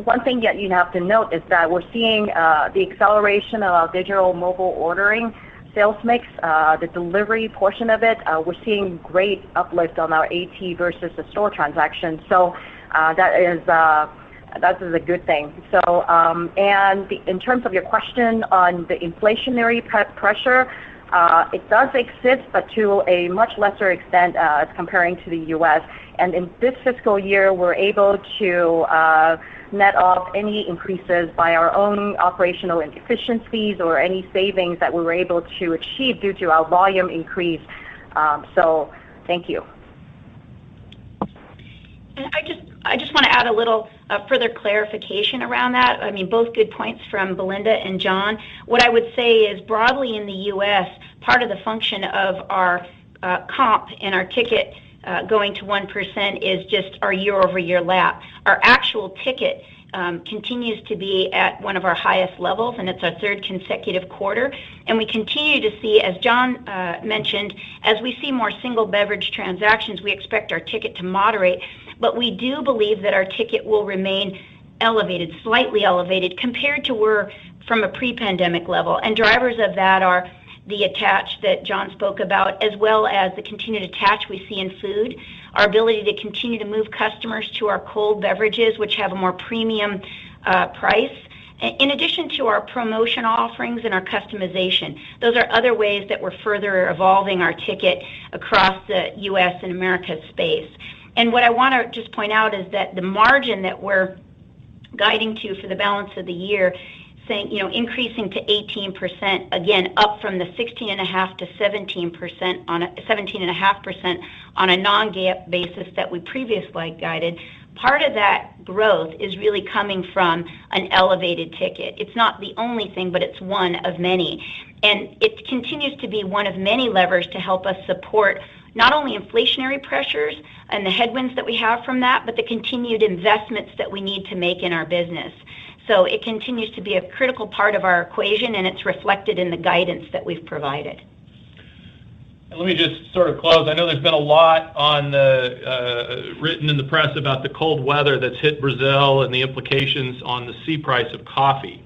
one thing that you have to note is that we're seeing the acceleration of digital mobile ordering sales mix, the delivery portion of it. We're seeing great uplift on our AT versus the store transactions. So that is a good thing. So in terms of your question on the inflationary pressure, it does exist, but to a much lesser extent as comparing to the U.S. And in this fiscal year, we're able to net off any increases by our own operational efficiencies or any savings that we were able to achieve due to our volume increase. So thank you.
And I just want to add a little further clarification around that. I mean, both good points from Belinda and John. What I would say is broadly in the U.S., part of the function of our comp and our ticket going to 1% is just our year-over-year lap. Our actual ticket continues to be at one of our highest levels, and it's our third consecutive quarter. And we continue to see, as John mentioned, as we see more single beverage transactions, we expect our ticket to moderate. But we do believe that our ticket will remain elevated, slightly elevated, compared to where from a pre-pandemic level. And drivers of that are the attach that John spoke about, as well as the continued attach we see in food, our ability to continue to move customers to our cold beverages, which have a more premium price, in addition to our promotion offerings and our customization. Those are other ways that we're further evolving our ticket across the U.S. and America space. And what I want to just point out is that the margin that we're guiding to for the balance of the year, saying, increasing to 18%, again, up from the 16.5% to 17% on 17.5% on a non-GAAP basis that we previously guided. Part of that growth is really coming from an elevated ticket. It's not the only thing, but it's one of many. And it continues to be one of many levers to help us support not only inflationary pressures and the headwinds that we have from that, but the continued investments that we need to make in our business. So it continues to be a critical part of our equation, and it's reflected in the guidance that we've provided.
And let me just sort of close. I know there's been a lot on written in the press about the cold weather that's hit Brazil and the implications on the C price of coffee.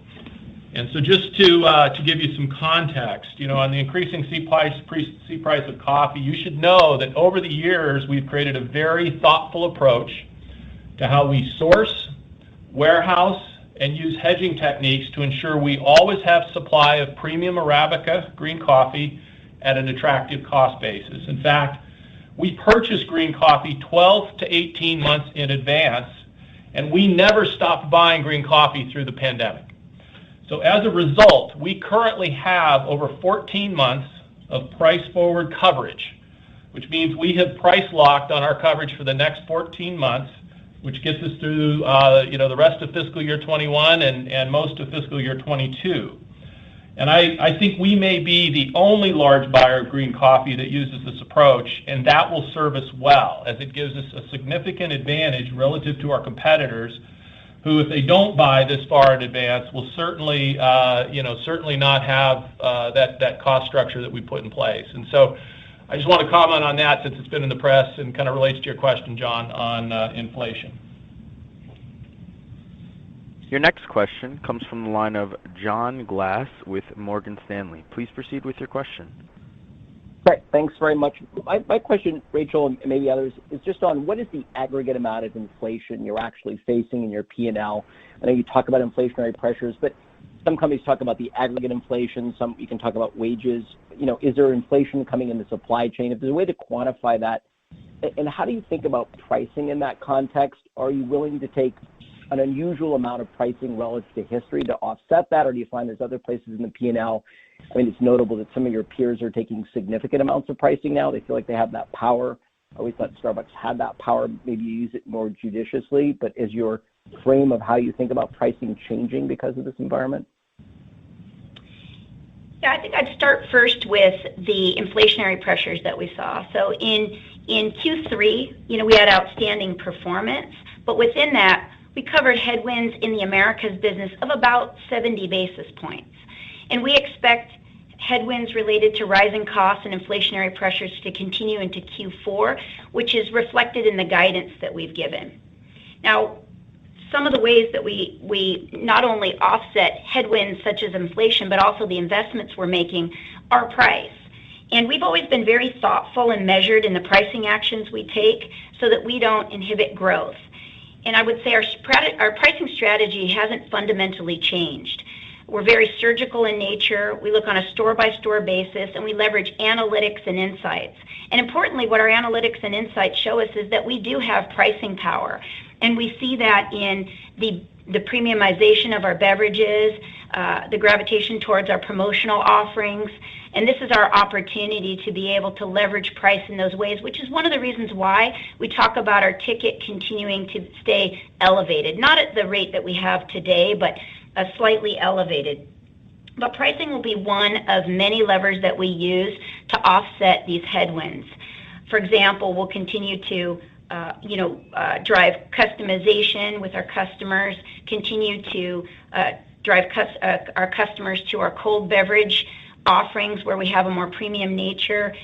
And so just to give you some context, on the increasing C price of coffee, you should know that over the years we've created a very thoughtful approach to how we source, warehouse, and use hedging techniques to ensure we always have supply of premium Arabica green coffee at an attractive cost basis. In fact, we purchase green coffee 12 to 18 months in advance, and we never stopped buying green coffee through the pandemic. So as a result, we currently have over 14 months of price forward coverage, which means we have price locked on our coverage for the next 14 months, which gets us through the rest of fiscal year 21 and most of fiscal year 22. And I think we may be the only large buyer of green coffee that uses this approach, and that will serve us well, as it gives us a significant advantage relative to our competitors, who, if they don't buy this far in advance, will certainly not have that cost structure that we put in place. And so I just want to comment on that since it's been in the press and kind of relates to your question, John, on inflation.
Your next question comes from the line of John Glass with Morgan Stanley. Please proceed with your question.
Right. Thanks very much. My question, Rachel, and maybe others, is just on what is the aggregate amount of inflation you're actually facing in your P&L? I know you talk about inflationary pressures, but some companies talk about the aggregate inflation. Some you can talk about wages. Is there inflation coming in the supply chain? If there's a way to quantify that, and how do you think about pricing in that context? Are you willing to take an unusual amount of pricing relative to history to offset that, or do you find there's other places in the P&L? I mean, it's notable that some of your peers are taking significant amounts of pricing now. They feel like they have that power. I always thought Starbucks had that power. Maybe you use it more judiciously, but is your frame of how you think about pricing changing because of this environment?
Yeah, I think I'd start first with the inflationary pressures that we saw. So in Q3, we had outstanding performance, but within that, we covered headwinds in the Americas business of about 70 basis points. And we expect headwinds related to rising costs and inflationary pressures to continue into Q4, which is reflected in the guidance that we've given. Now, some of the ways that we not only offset headwinds such as inflation, but also the investments we're making are price. And we've always been very thoughtful and measured in the pricing actions we take so that we don't inhibit growth. And I would say our pricing strategy hasn't fundamentally changed. We're very surgical in nature. We look on a store-by-store basis, and we leverage analytics and insights. And importantly, what our analytics and insights show us is that we do have pricing power. And we see that in the premiumization of our beverages, the gravitation towards our promotional offerings. And this is our opportunity to be able to leverage price in those ways, which is one of the reasons why we talk about our ticket continuing to stay elevated. Not at the rate that we have today, but slightly elevated. But pricing will be one of many levers that we use to offset these headwinds. For example, we'll continue to drive customization with our customers, continue to drive our customers to our cold beverage offerings where we have a more premium nature,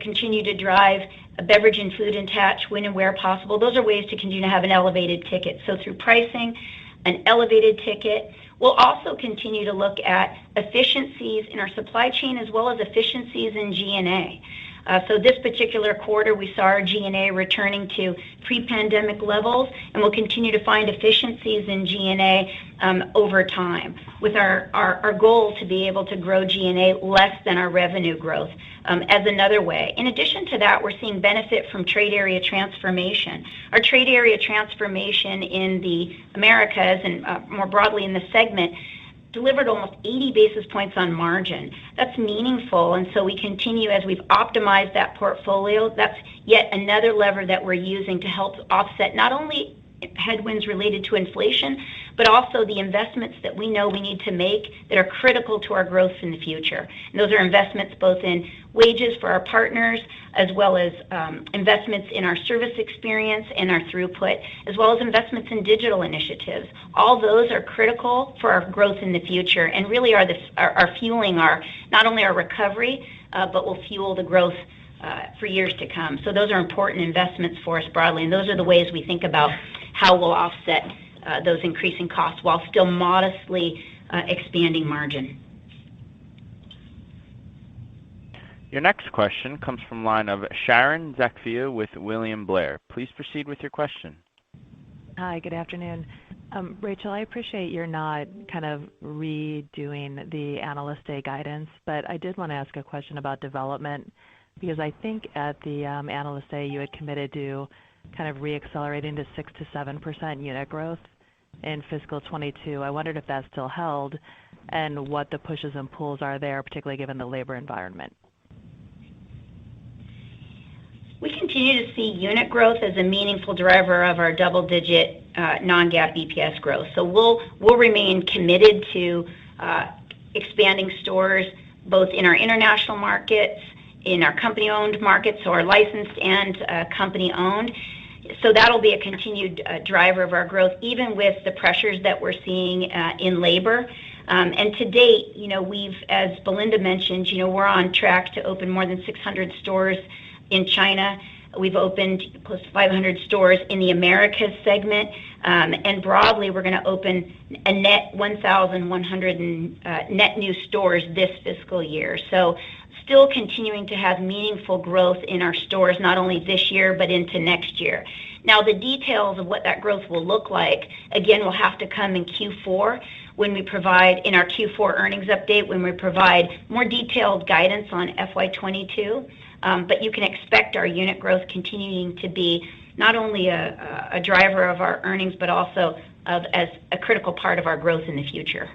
continue to drive a beverage and food attach when and where possible. Those are ways to continue to have an elevated ticket. So through pricing, an elevated ticket. We'll also continue to look at efficiencies in our supply chain as well as efficiencies in G&A. So this particular quarter, we saw our G&A returning to pre-pandemic levels, and we'll continue to find efficiencies in G&A over time, with our goal to be able to grow G&A less than our revenue growth as another way. In addition to that, we're seeing benefit from trade area transformation. Our trade area transformation in the Americas and more broadly in the segment delivered almost 80 basis points on margin. That's meaningful, and so we continue as we've optimized that portfolio. That's yet another lever that we're using to help offset not only headwinds related to inflation, but also the investments that we know we need to make that are critical to our growth in the future. And those are investments both in wages for our partners, as well as investments in our service experience and our throughput, as well as investments in digital initiatives. All those are critical for our growth in the future and really are fueling not only our recovery, but will fuel the growth for years to come. So those are important investments for us broadly, and those are the ways we think about how we'll offset those increasing costs while still modestly expanding margin.
Your next question comes from line of Sharon Zackfia with William Blair. Please proceed with your question.
Hi, good afternoon. Rachel, I appreciate you're not kind of redoing the Analyst Day guidance, but I did want to ask a question about development, because I think at the Analyst Day you had committed to kind of re-accelerating to 6 to 7% unit growth in fiscal 22. I wondered if that still held and what the pushes and pulls are there, particularly given the labor environment.
We continue to see unit growth as a meaningful driver of our double-digit non-GAAP EPS growth. So we'll remain committed to expanding stores both in our international markets, in our company-owned markets, so our licensed and company-owned. So that'll be a continued driver of our growth, even with the pressures that we're seeing in labor. And to date, we've, as Belinda mentioned, we're on track to open more than 600 stores in China. We've opened close to 500 stores in the Americas segment, and broadly, we're going to open a net 1,100 net new stores this fiscal year. So still continuing to have meaningful growth in our stores, not only this year, but into next year. Now, the details of what that growth will look like, again, will have to come in Q4 when we provide, in our Q4 earnings update, when we provide more detailed guidance on FY22. But you can expect our unit growth continuing to be not only a driver of our earnings, but also as a critical part of our growth in the future.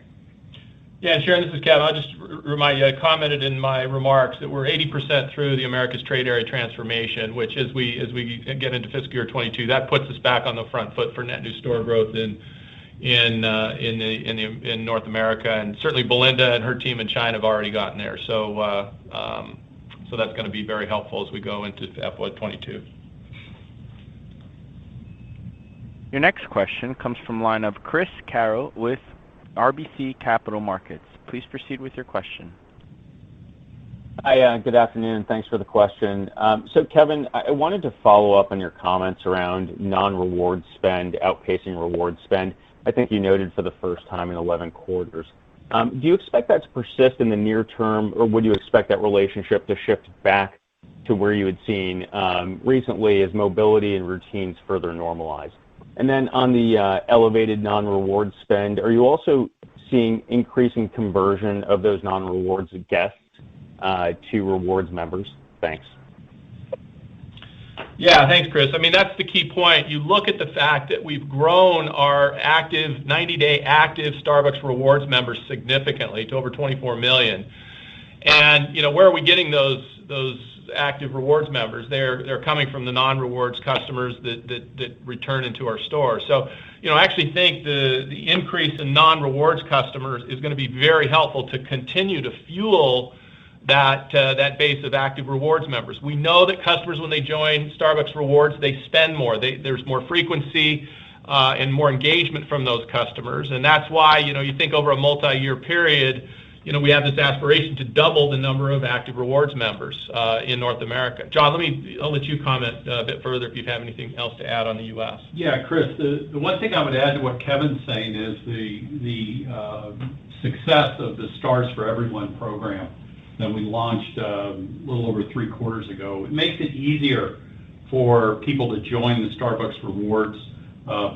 Yeah, and Sharon, this is Kevin. I'll just remind you, I commented in my remarks that we're 80% through the Americas trade area transformation, which as we get into fiscal year 22, that puts us back on the front foot for net new store growth in North America, and certainly Belinda and her team in China have already gotten there. So that's going to be very helpful as we go into FY22.
Your next question comes from line of Chris Carroll with RBC Capital Markets. Please proceed with your question.
Hi, good afternoon. Thanks for the question. So Kevin, I wanted to follow up on your comments around non-reward spend outpacing reward spend. I think you noted for the first time in 11 quarters. Do you expect that to persist in the near term, or would you expect that relationship to shift back to where you had seen recently as mobility and routines further normalize? And then on the elevated non-reward spend, are you also seeing increasing conversion of those non-rewards guests to rewards members? Thanks.
Yeah, thanks, Chris. I mean, that's the key point. You look at the fact that we've grown our active 90-day active Starbucks Rewards members significantly to over 24 million. And where are we getting those active rewards members? They're coming from the non-rewards customers that return into our store. So I actually think the increase in non-rewards customers is going to be very helpful to continue to fuel that base of active rewards members. We know that customers, when they join Starbucks Rewards, they spend more. There's more frequency and more engagement from those customers, and that's why you think over a multi-year period, we have this aspiration to double the number of active rewards members in North America. John, I'll let you comment a bit further if you have anything else to add on the U.S.
Yeah, Chris, the one thing I would add to what Kevin's saying is the success of the Stars for Everyone program that we launched a little over 3 quarters ago. It makes it easier for people to join the Starbucks Rewards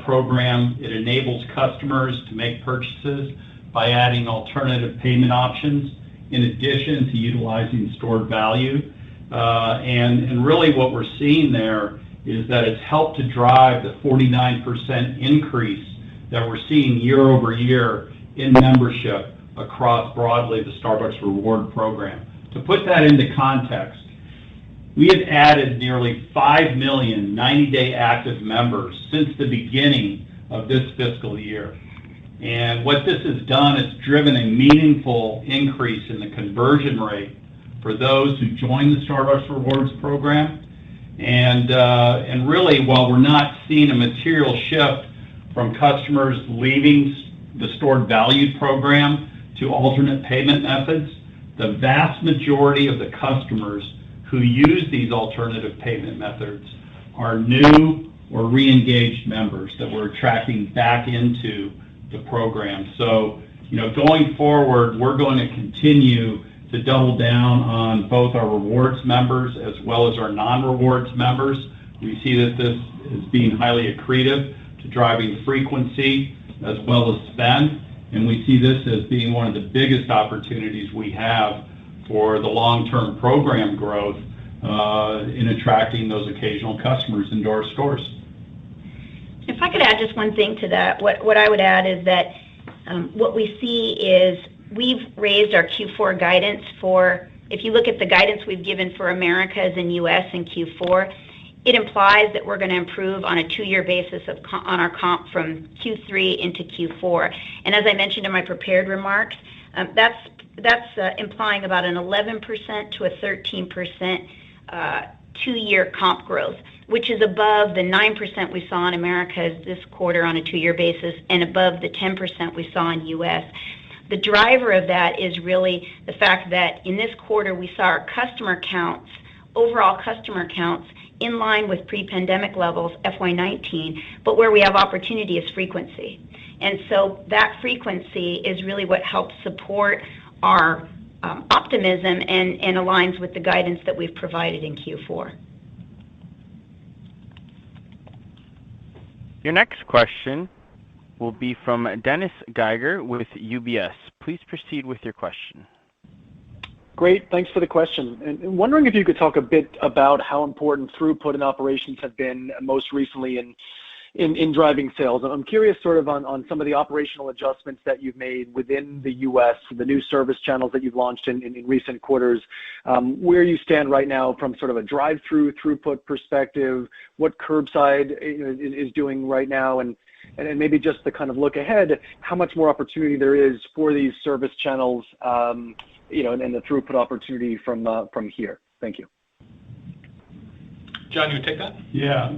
program. It enables customers to make purchases by adding alternative payment options in addition to utilizing stored value. And really what we're seeing there is that it's helped to drive the 49% increase that we're seeing year over year in membership across broadly the Starbucks Reward program. To put that into context, we have added nearly 5 million 90-day active members since the beginning of this fiscal year. And what this has done is driven a meaningful increase in the conversion rate for those who join the Starbucks Rewards program. And really, while we're not seeing a material shift from customers leaving the stored value program to alternate payment methods, the vast majority of the customers who use these alternative payment methods are new or re-engaged members that we're attracting back into the program. So, going forward, we're going to continue to double down on both our rewards members as well as our non-rewards members. We see that this is being highly accretive to driving frequency as well as spend, and we see this as being one of the biggest opportunities we have for the long-term program growth in attracting those occasional customers into our stores.
If I could add just one thing to that, what I would add is that what we see is we've raised our Q4 guidance for, if you look at the guidance we've given for Americas and U.S. in Q4, it implies that we're going to improve on a 2-year basis on our comp from Q3 into Q4. And as I mentioned in my prepared remarks, that's implying about an 11% to a 13% 2-year comp growth, which is above the 9% we saw in Americas this quarter on a 2-year basis and above the 10% we saw in U.S. The driver of that is really the fact that in this quarter we saw our customer counts, overall customer counts, in line with pre-pandemic levels, FY19, but where we have opportunity is frequency. And so that frequency is really what helps support our optimism and aligns with the guidance that we've provided in Q4.
Your next question will be from Dennis Geiger with UBS. Please proceed with your question.
Great, thanks for the question. And wondering if you could talk a bit about how important throughput and operations have been most recently in driving sales. I'm curious sort of on some of the operational adjustments that you've made within the U.S., the new service channels that you've launched in recent quarters, where you stand right now from sort of a drive-through throughput perspective, what curbside is doing right now, and maybe just to kind of look ahead, how much more opportunity there is for these service channels, and the throughput opportunity from here. Thank you.
John, you take that?
Yeah.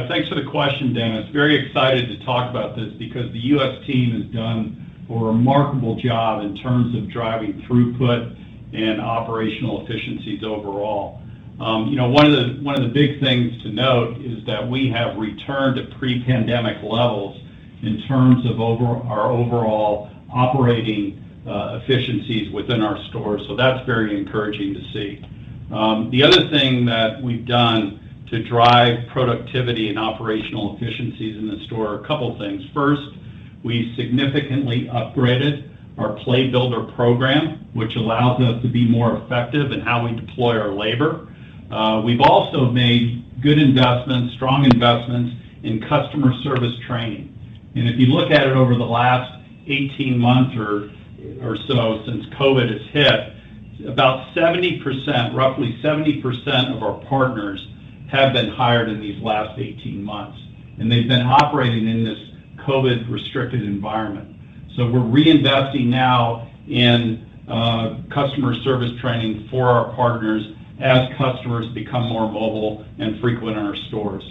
Thanks for the question, Dennis. Very excited to talk about this because the U.S. team has done a remarkable job in terms of driving throughput and operational efficiencies overall. One of the big things to note is that we have returned to pre-pandemic levels in terms of our overall operating efficiencies within our stores. So that's very encouraging to see. The other thing that we've done to drive productivity and operational efficiencies in the store are a couple things. First, we significantly upgraded our Play Builder program, which allows us to be more effective in how we deploy our labor. We've also made good investments, strong investments in customer service training. And if you look at it over the last 18 months or so since COVID has hit, about 70%, roughly 70% of our partners have been hired in these last 18 months. And they've been operating in this COVID-restricted environment. So we're reinvesting now in customer service training for our partners as customers become more mobile and frequent in our stores.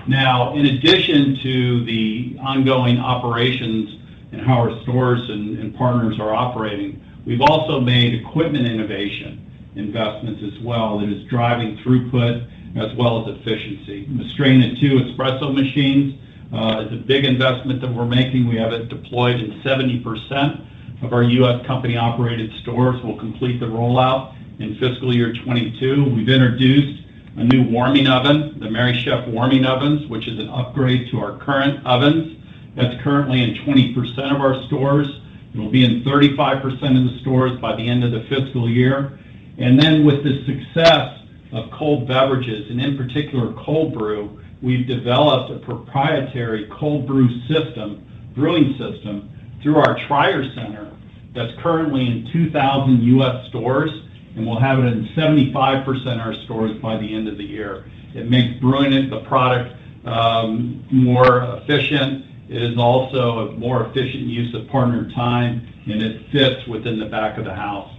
Now, in addition to the ongoing operations and how our stores and partners are operating, we've also made equipment innovation investments as well that is driving throughput as well as efficiency. Mastrena 2 espresso machines is a big investment that we're making. We have it deployed in 70% of our U.S. company-operated stores. We'll complete the rollout in fiscal year 22. We've introduced a new warming oven, the Mary Chef warming ovens, which is an upgrade to our current ovens. That's currently in 20% of our stores. It will be in 35% of the stores by the end of the fiscal year. And then with the success of cold beverages, and in particular cold brew, we've developed a proprietary cold brew system, brewing system, through our Trier Center that's currently in 2,000 U.S. stores, and we'll have it in 75% of our stores by the end of the year. It makes brewing the product more efficient. It is also a more efficient use of partner time, and it fits within the back of the house.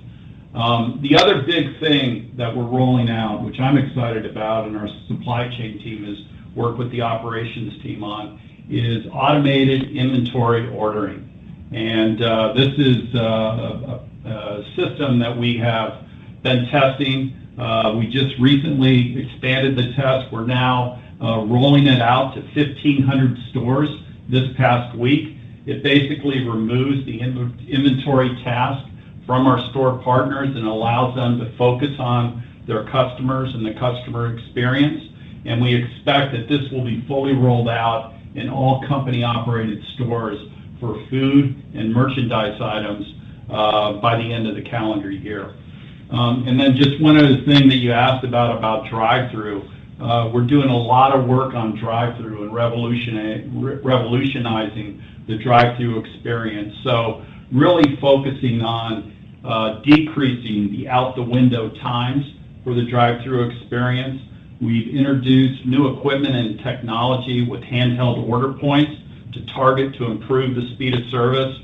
The other big thing that we're rolling out, which I'm excited about and our supply chain team has worked with the operations team on, is automated inventory ordering. And this is a system that we have been testing. We just recently expanded the test. We're now rolling it out to 1,500 stores this past week. It basically removes the inventory task from our store partners and allows them to focus on their customers and the customer experience. And we expect that this will be fully rolled out in all company-operated stores for food and merchandise items by the end of the calendar year. And then just one other thing that you asked about drive-through. We're doing a lot of work on drive-through and revolutionizing the drive-through experience. So really focusing on decreasing the out-the-window times for the drive-through experience. We've introduced new equipment and technology with handheld order points to target to improve the speed of service.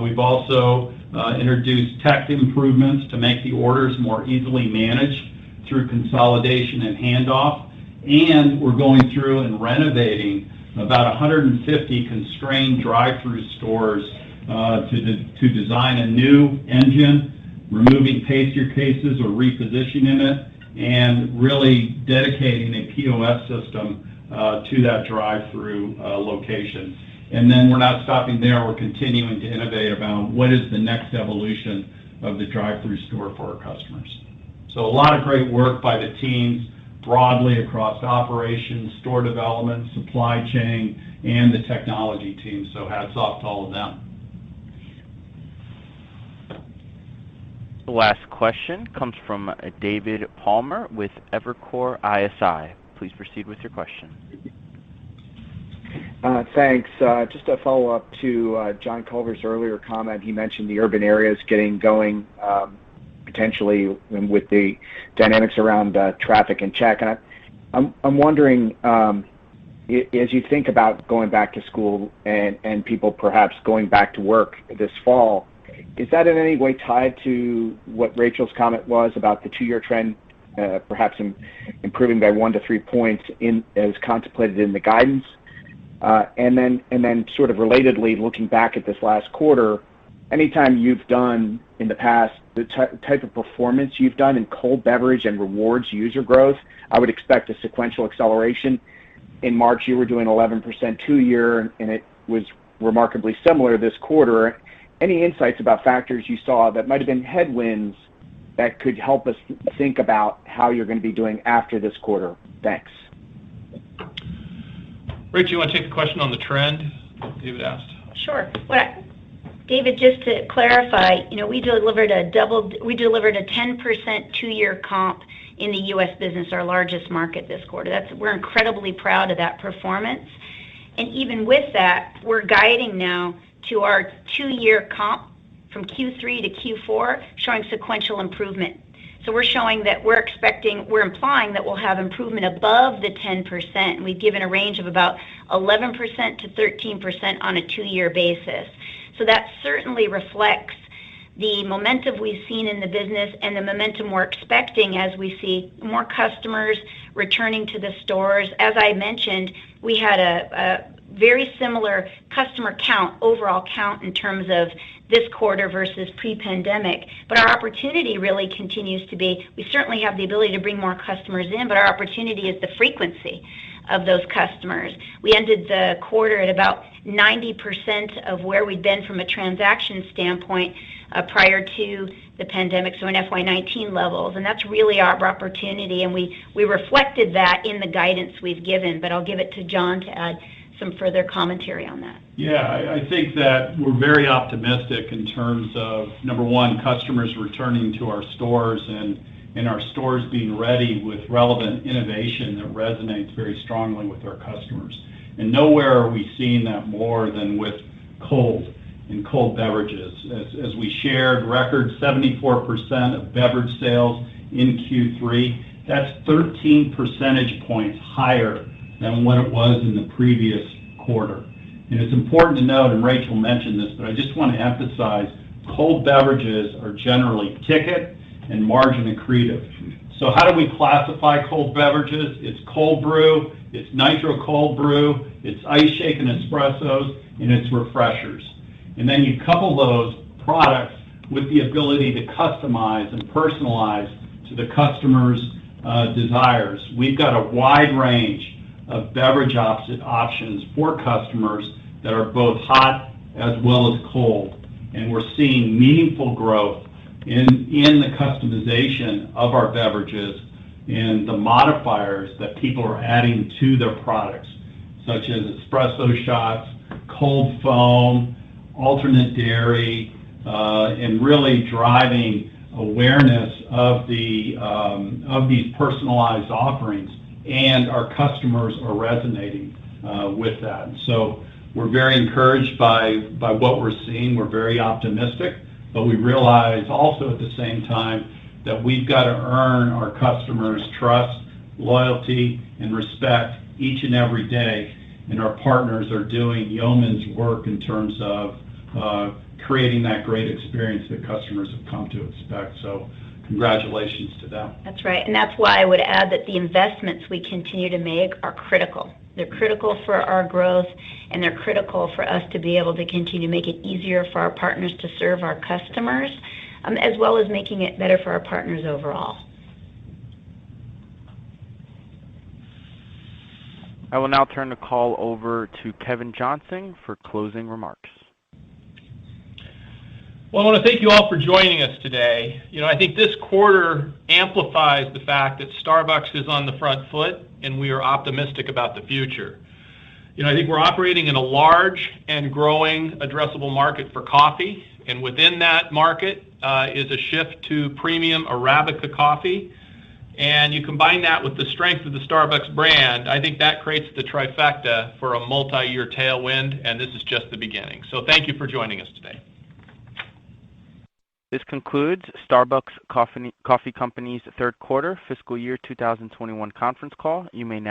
We've also introduced tech improvements to make the orders more easily managed through consolidation and handoff. And we're going through and renovating about 150 constrained drive-through stores to design a new engine, removing pastry cases or repositioning it, and really dedicating a POS system to that drive-through location. And then we're not stopping there. We're continuing to innovate about what is the next evolution of the drive-through store for our customers. So a lot of great work by the teams broadly across operations, store development, supply chain, and the technology team. So hats off to all of them.
The last question comes from David Palmer with Evercore ISI. Please proceed with your question.
Thanks. Just a follow-up to John Culver's earlier comment. He mentioned the urban areas getting going potentially with the dynamics around traffic and check. And I'm wondering, as you think about going back to school and people perhaps going back to work this fall, is that in any way tied to what Rachel's comment was about the 2-year trend, perhaps improving by 1 to 3 points as contemplated in the guidance? And then sort of relatedly, looking back at this last quarter, anytime you've done in the past the type of performance you've done in cold beverage and rewards user growth, I would expect a sequential acceleration. In March, you were doing 11% 2-year, and it was remarkably similar this quarter. Any insights about factors you saw that might have been headwinds that could help us think about how you're going to be doing after this quarter? Thanks.
Rachel, you want to take the question on the trend that David asked?
Sure. David, just to clarify, we delivered a 10% 2-year comp in the U.S. business, our largest market this quarter. We're incredibly proud of that performance. And even with that, we're guiding now to our 2-year comp from Q3 to Q4, showing sequential improvement. So we're showing that we're implying that we'll have improvement above the 10%. We've given a range of about 11% to 13% on a 2-year basis. So that certainly reflects the momentum we've seen in the business and the momentum we're expecting as we see more customers returning to the stores. As I mentioned, we had a very similar customer count, overall count in terms of this quarter versus pre-pandemic. But our opportunity really continues to be, we certainly have the ability to bring more customers in, but our opportunity is the frequency of those customers. We ended the quarter at about 90% of where we'd been from a transaction standpoint prior to the pandemic, so in FY19 levels, and that's really our opportunity, and we reflected that in the guidance we've given, but I'll give it to John to add some further commentary on that.
Yeah, I think that we're very optimistic in terms of, number one, customers returning to our stores and our stores being ready with relevant innovation that resonates very strongly with our customers. And nowhere are we seeing that more than with cold beverages. As we shared, record 74% of beverage sales in Q3. That's 13 percentage points higher than what it was in the previous quarter. And it's important to note, and Rachel mentioned this, but I just want to emphasize, cold beverages are generally ticket and margin accretive. So how do we classify cold beverages? It's cold brew, it's nitro cold brew, it's ice shaken espressos, and it's refreshers. And then you couple those products with the ability to customize and personalize to the customer's desires. We've got a wide range of beverage options for customers that are both hot as well as cold. And we're seeing meaningful growth in the customization of our beverages and the modifiers that people are adding to their products, such as espresso shots, cold foam, alternate dairy, and really driving awareness of these personalized offerings. And our customers are resonating with that. So we're very encouraged by what we're seeing. We're very optimistic, but we realize also at the same time that we've got to earn our customers' trust, loyalty, and respect each and every day. And our partners are doing yeoman's work in terms of creating that great experience that customers have come to expect. So congratulations to them.
That's right, and that's why I would add that the investments we continue to make are critical. They're critical for our growth, and they're critical for us to be able to continue to make it easier for our partners to serve our customers, as well as making it better for our partners overall.
I will now turn the call over to Kevin Johnson for closing remarks.
Well, I want to thank you all for joining us today. I think this quarter amplifies the fact that Starbucks is on the front foot and we are optimistic about the future. I think we're operating in a large and growing addressable market for coffee, and within that market is a shift to premium Arabica coffee. and you combine that with the strength of the Starbucks brand, I think that creates the trifecta for a multi-year tailwind, and this is just the beginning. So thank you for joining us today.
This concludes Starbucks Coffee Company's third quarter fiscal year 2021 conference call. You may now